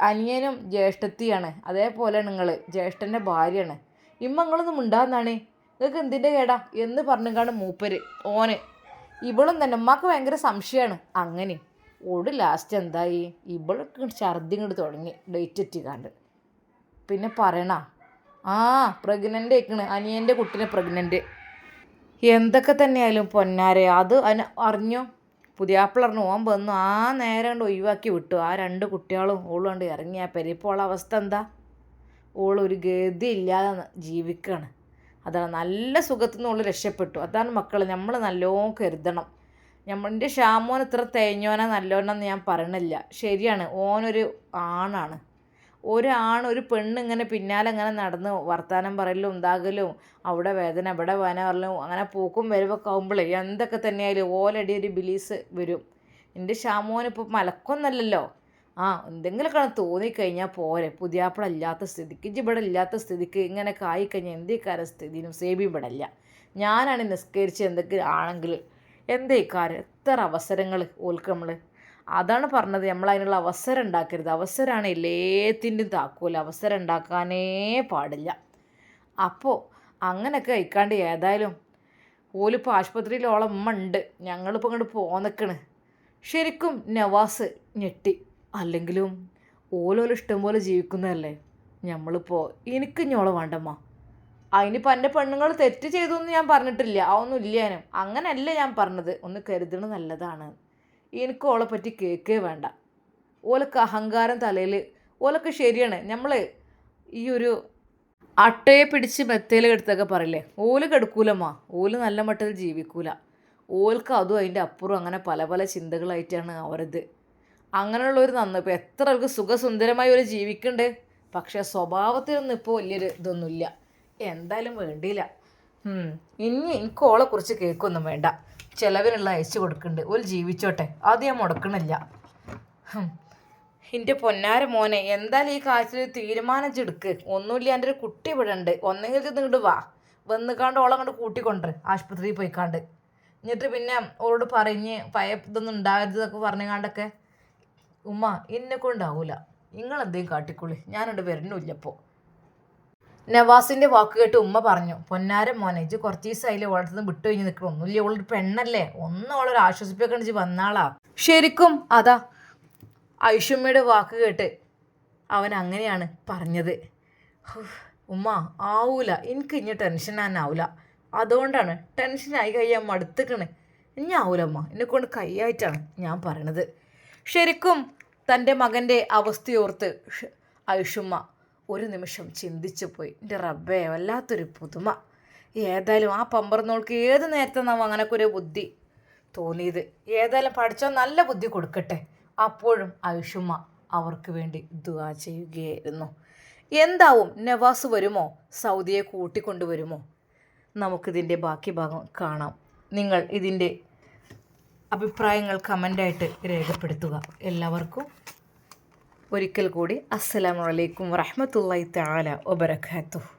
അനിയനും ജ്യേഷ്ഠത്തിയാണ്, അതേപോലെ നിങ്ങൾ ജ്യേഷ്ഠൻ്റെ ഭാര്യയാണ്. നിങ്ങളൊന്നും ഉണ്ടാകുന്നതാണ്, നിങ്ങൾക്ക് എന്തിൻ്റെ കേടാ എന്ന് പറഞ്ഞുകാണ് മൂപ്പര് ഓന്. ഇവളും തന്നെ ഉമ്മാക്ക് ഭയങ്കര സംശയമാണ്. അങ്ങനെ ലാസ്റ്റ് എന്തായി? ഇവൾക്ക് ഛർദി ഇങ്ങോട്ട് തുടങ്ങി ഡേറ്റ് എത്തിക്കാണ്ട്. പിന്നെ പറയണ പ്രഗ്നൻ്റ് ആയിക്കണ്, അനിയൻ്റെ കുട്ടീനെ പ്രഗ്നൻ്റ്. എന്തൊക്കെ തന്നെയായാലും പൊന്നാരെ അത് അറിഞ്ഞു. പുതിയാപ്പിള അറിഞ്ഞു. ഓൻ വന്നു നേരം കൊണ്ട് ഒഴിവാക്കി വിട്ടു. 2 കുട്ടികളും ഓളും കൊണ്ട് ഇറങ്ങി ആ പെരിപ്പോൾ അവസ്ഥ എന്താ? ഓളൊരു ഗതി ഇല്ലാതെ ജീവിക്കുകയാണ്. അതാണ് നല്ല സുഖത്തിൽ നിന്ന് ഓൾ രക്ഷപ്പെട്ടു. അതാണ് മക്കൾ, നമ്മൾ നല്ലോണം കരുതണം. എൻ്റെ ഷാമോൻ ഇത്ര തേഞ്ഞോനാ നല്ലോണമെന്ന് ഞാൻ പറയണില്ല, ശരിയാണ്. ഓനൊരു ആണാണ്. ഒരു പെണ്ണ് ഇങ്ങനെ പിന്നാലെ അങ്ങനെ നടന്ന് വർത്താനം പറയലും ഉണ്ടാകലും അവിടെ വേദന ഇവിടെ വേദന പറയലും അങ്ങനെ പൂക്കും വരവൊക്കെ ആകുമ്പോഴേ എന്തൊക്കെ തന്നെയായാലും ഓലടി ഒരു ബിലീസ് വരും. എൻ്റെ ഷാമോനിപ്പോൾ മലക്കൊന്നല്ലല്ലോ. എന്തെങ്കിലുമൊക്കെ തോന്നിക്കഴിഞ്ഞാൽ പോരെ. പുതിയാപ്പിള ഇല്ലാത്ത സ്ഥിതിക്ക് ഇവിടെ ഇല്ലാത്ത സ്ഥിതിക്ക് ഇങ്ങനെയൊക്കെ ആയിക്കഴിഞ്ഞാൽ എന്തേക്കാരം സ്ഥിതിനും സേബി ഇവിടെ ഇല്ല. ഞാനാണ് നിസ്കരിച്ച് എന്തൊക്കെ ആണെങ്കിൽ എന്തേക്കാരം എത്ര അവസരങ്ങൾ ഓൽക്ക് നമ്മൾ. അതാണ് പറഞ്ഞത്, നമ്മളതിനുള്ള അവസരം ഉണ്ടാക്കരുത്. അവസരമാണ് എല്ലാത്തിൻ്റെയും താക്കോൽ. അവസരം ഉണ്ടാക്കാനേ പാടില്ല. അപ്പോൾ അങ്ങനെയൊക്കെ കഴിക്കാണ്ട് ഏതായാലും ഓലിപ്പോൾ ആശുപത്രിയിൽ ഓളെ ഉമ്മ ഉണ്ട്, ഞങ്ങളിപ്പോൾ ഇങ്ങോട്ട് പോന്നിക്കണ്. ശരിക്കും നവാസ് ഞെട്ടി. അല്ലെങ്കിലും ഓലോല ഇഷ്ടം പോലെ ജീവിക്കുന്നതല്ലേ. നമ്മളിപ്പോൾ എനിക്ക് ഞോളെ വേണ്ടമ്മ. അതിനിപ്പോൾ എൻ്റെ പെണ്ണുങ്ങൾ തെറ്റ് ചെയ്തു എന്ന് ഞാൻ പറഞ്ഞിട്ടില്ല, അതൊന്നും ഇല്ലാനും. അങ്ങനെയല്ല ഞാൻ പറഞ്ഞത്, ഒന്ന് കരുതണത് നല്ലതാണ്. എനിക്ക് ഓളെ പറ്റി കേൾക്കേ വേണ്ട. ഓലൊക്കെ അഹങ്കാരം തലയിൽ. ഓലൊക്കെ ശരിയാണ്. നമ്മൾ ഈ ഒരു അട്ടയെ പിടിച്ച് മെത്തയിൽ കെടുത്തൊക്കെ പറയില്ലേ, ഓല് കെടുക്കൂലമ്മ. ഓല് നല്ല മട്ടത്തിൽ ജീവിക്കൂല. ഓൽക്ക് അതും അതിൻ്റെ അപ്പുറം അങ്ങനെ പല പല ചിന്തകളായിട്ടാണ് അവരത്. അങ്ങനെയുള്ളൊരു നന്ന് ഇപ്പോൾ എത്ര ആൾക്ക് സുഖസുന്ദരമായി ഒരു ജീവിക്കുന്നുണ്ട്. പക്ഷേ സ്വഭാവത്തിലൊന്നും ഇപ്പോൾ വലിയൊരു ഇതൊന്നുമില്ല. എന്തായാലും വേണ്ടിയില്ല. ഇനി എനിക്ക് ഓളെക്കുറിച്ച് കേൾക്കൊന്നും വേണ്ട. ചിലവിനുള്ള അയച്ചു കൊടുക്കുന്നുണ്ട്, ഓല് ജീവിച്ചോട്ടെ, അത് ഞാൻ മുടക്കണില്ല. എൻ്റെ പൊന്നാര മോനെ, എന്തായാലും ഈ കാര്യത്തിൽ തീരുമാനം ചെടുക്ക്. ഒന്നുമില്ല, എൻ്റെ ഒരു കുട്ടി ഇവിടെ ഉണ്ട്. ഒന്നെങ്കിൽ ഇത് ഇങ്ങോട്ട് വാ, വന്നുകാണ്ട് ഓളെ അങ്ങോട്ട് കൂട്ടിക്കൊണ്ടു ആശുപത്രിയിൽ പോയിക്കാണ്ട്. എന്നിട്ട് പിന്നെ ഓളോട് പറഞ്ഞ് ഇതൊന്നും ഉണ്ടാകരുതെന്നൊക്കെ പറഞ്ഞുകാണ്ടൊക്കെ. ഉമ്മ എന്നെ കൊണ്ടാവൂല, നിങ്ങളെന്തെങ്കിലും കാട്ടിക്കൊള്ളി, ഞാനോട് വരണമില്ലപ്പോൾ. നവാസിൻ്റെ വാക്ക് കേട്ട് ഉമ്മ പറഞ്ഞു, പൊന്നാരം മോനെ, ഇജ്ജ് കുറച്ച് ദിവസമായില്ലേ ഓളത്തുനിന്ന് വിട്ടു കഴിഞ്ഞ് നിൽക്കണം. ഒന്നുമില്ല, ഓളൊരു പെണ്ണല്ലേ, ഒന്ന് ഓളൊരു ആശ്വസിപ്പിക്കാൻ ഇജ്ജ് വന്നാളാ. ശരിക്കും അതാ ഐഷുമ്മയുടെ വാക്ക് കേട്ട് അവൻ അങ്ങനെയാണ് പറഞ്ഞത്. ഉമ്മ ആവൂല, എനിക്ക് ഇനി ടെൻഷൻ ആവൂല. അതുകൊണ്ടാണ് ടെൻഷനായി കഴിയാൻ മടുത്തിക്കണ്. ഇനി ആവൂലമ്മ, എന്നെക്കൊണ്ട് കൈയായിട്ടാണ് ഞാൻ പറയണത്. ശരിക്കും തൻ്റെ മകൻ്റെ അവസ്ഥയോർത്ത് ഐഷുമ്മ ഒരു നിമിഷം ചിന്തിച്ചു പോയി. എൻ്റെ റബ്ബേ, വല്ലാത്തൊരു പുതുമ. ഏതായാലും ആ പമ്പർന്നോൾക്ക് ഏത് നേരത്തെ നാം അങ്ങനൊക്കെ ഒരു ബുദ്ധി തോന്നിയത്. ഏതായാലും പഠിച്ചോ നല്ല ബുദ്ധി കൊടുക്കട്ടെ. അപ്പോഴും ഐഷുമ്മ അവർക്ക് വേണ്ടി ദുആ ചെയ്യുകയായിരുന്നു. എന്താവും, നവാസ് വരുമോ, സൗദിയെ കൂട്ടിക്കൊണ്ടുവരുമോ? നമുക്കിതിൻ്റെ ബാക്കി ഭാഗം കാണാം. നിങ്ങൾ ഇതിൻ്റെ അഭിപ്രായങ്ങൾ കമൻ്റായിട്ട് രേഖപ്പെടുത്തുക. എല്ലാവർക്കും ഒരിക്കൽ കൂടി അസ്സലാമു അലൈക്കും വറഹ്മത്തുള്ളാഹി തആല വബറകാതുഹു.